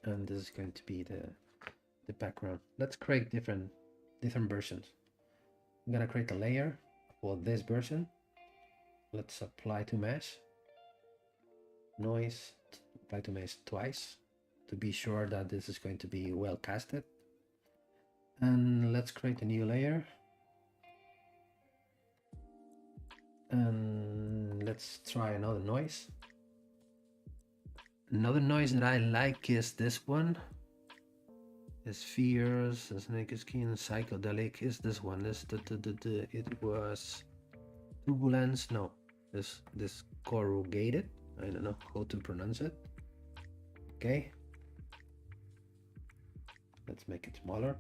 And this is going to be the background. Let's create different versions. I'm gonna create a layer for this version. Let's apply to mesh, noise, apply to mesh twice to be sure that this is going to be well casted. And let's create a new layer. And let's try another noise. Another noise that I like is this one. Spheres, snake skin, psychedelic is this one. It was turbulence. No. This corrugated, I don't know how to pronounce it. Okay, let's make it smaller.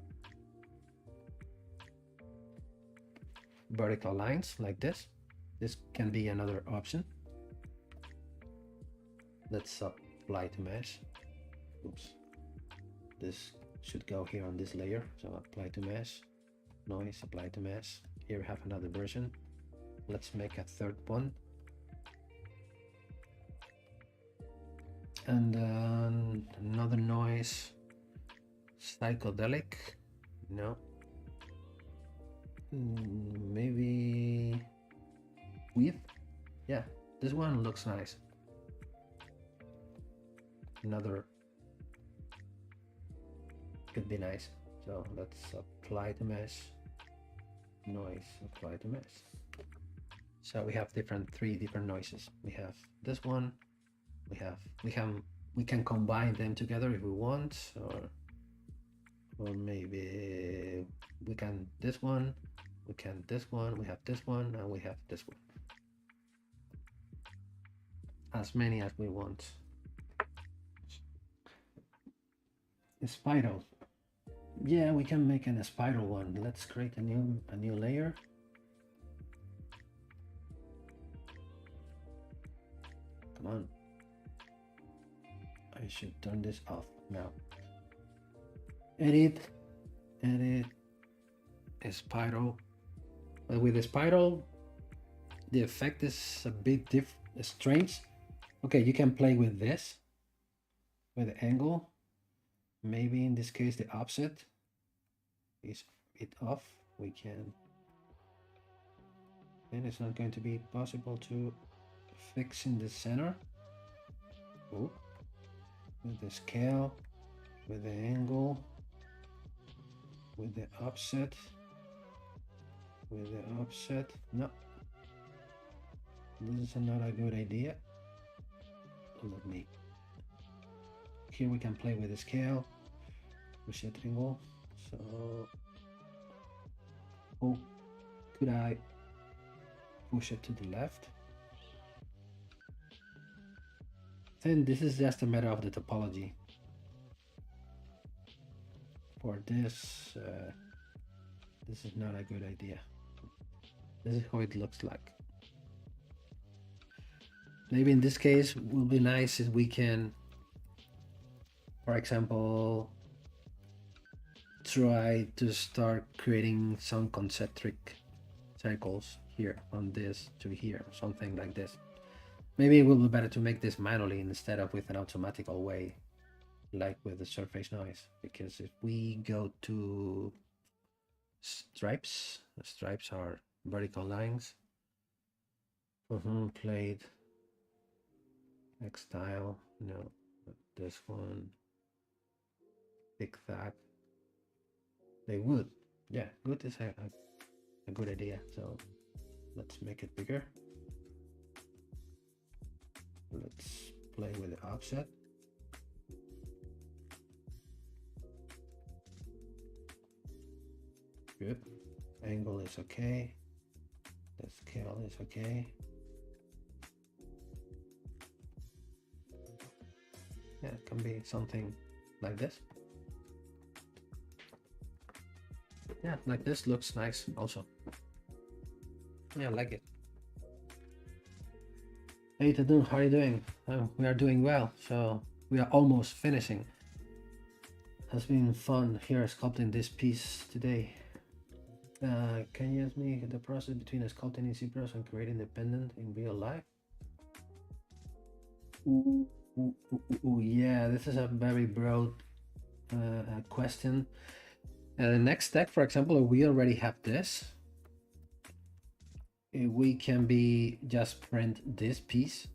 Vertical lines like this can be another option. Let's apply to mesh. Oops, this should go here on this layer. So apply to mesh, noise, apply to mesh. Here we have another version. Let's make a third one. And another noise, psychedelic. No. Maybe width. Yeah, this one looks nice. Another could be nice. So let's apply to mesh, noise, apply to mesh. So we have three different noises. We have this one. We can combine them together if we want, or maybe we can this one, we can this one, we have this one, and we have this one. As many as we want. A spiral. Yeah, we can make a spiral one. Let's create a new layer. Come on. I should turn this off now. Edit, a spiral. But with the spiral, the effect is a bit strange. Okay, you can play with this, with the angle. Maybe in this case the offset is it off. We can. Then it's not going to be possible to fix in the center. Oh. With the scale, with the angle, with the offset, no, this is not a good idea. Let me, here we can play with the scale, reset angle. So, oh, could I push it to the left? Then this is just a matter of the topology. For this, this is not a good idea. This is how it looks like. Maybe in this case, it will be nice if we can, for example, try to start creating some concentric circles here on this to here, something like this. Maybe it will be better to make this manually instead of with an automatical way, like with the surface noise, because if we go to stripes, the stripes are vertical lines. Plate, textile, no, this one, pick that. They would, yeah, good is a good idea. So let's make it bigger. Let's play with the offset. Good. Angle is okay. The scale is okay. Yeah, it can be something like this. Yeah, like this looks nice also. Yeah, I like it. Hey Tadun, how are you doing? We are doing well, so we are almost finishing. Has been fun here sculpting this piece today. Can you ask me the process between sculpting in ZBrush and creating the pendant in real life? Yeah, this is a very broad question. The next step, for example, we already have this. We can be just print this piece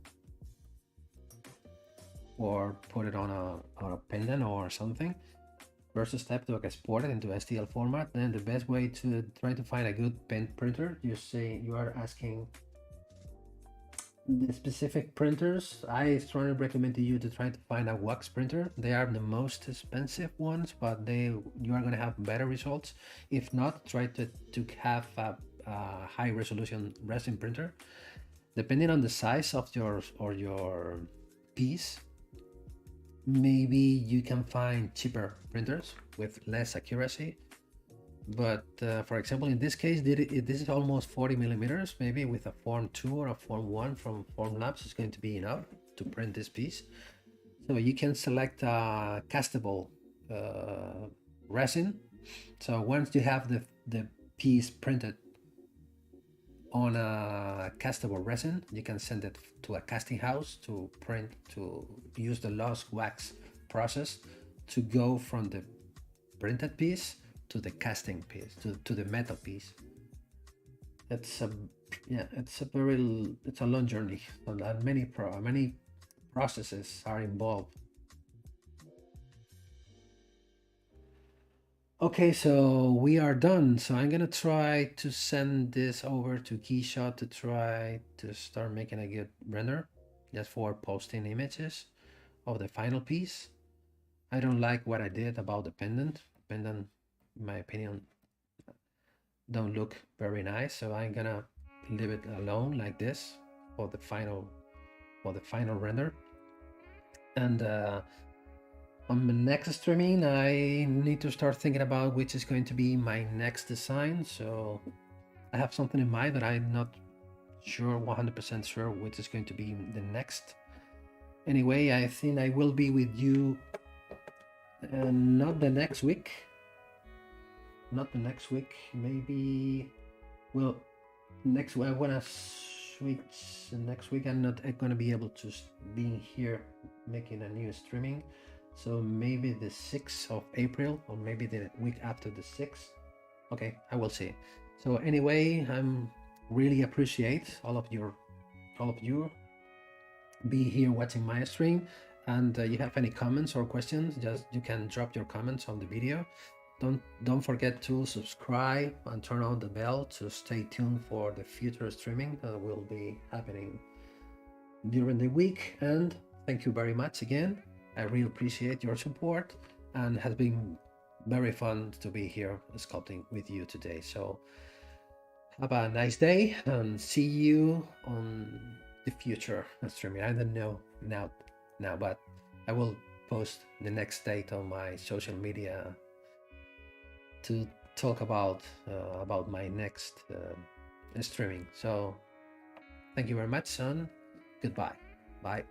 or put it on a pendant or something. First step to export it into STL format. Then the best way to try to find a good pen printer, you are asking the specific printers. I strongly recommend to you to try to find a wax printer. They are the most expensive ones, but you are going to have better results. If not, try to have a high resolution resin printer. Depending on the size of your piece, maybe you can find cheaper printers with less accuracy. But for example, in this case, this is almost 40 millimeters. Maybe with a Form 2 or a Form 1 from Formlabs is going to be enough to print this piece. So you can select a castable resin. So once you have the piece printed on a castable resin, you can send it to a casting house to print, to use the lost wax process to go from the printed piece to the casting piece, to the metal piece. It's a long journey, and many processes are involved. Okay, so we are done. So I'm gonna try to send this over to Keyshot to try to start making a good render, just for posting images of the final piece. I don't like what I did about the pendant. Pendant, in my opinion, don't look very nice. So I'm gonna leave it alone like this for the final render. And on the next streaming, I need to start thinking about which is going to be my next design. So I have something in mind, but I'm not sure, 100% sure which is going to be the next. Anyway, I think I will be with you not the next week. Not the next week, maybe, well, next week I want to switch. Next week I'm not going to be able to be here making a new streaming. So maybe the 6th of April, or maybe the week after the 6th. Okay, I will see. So anyway, I'm really appreciate all of you be here watching my stream. And you have any comments or questions, just you can drop your comments on the video. Don't forget to subscribe and turn on the bell to stay tuned for the future streaming that will be happening during the week. And thank you very much again. I really appreciate your support, and has been very fun to be here sculpting with you today. So have a nice day and see you on the future streaming. I don't know now, but I will post the next date on my social media to talk about my next streaming. So thank you very much, son. Goodbye. Bye.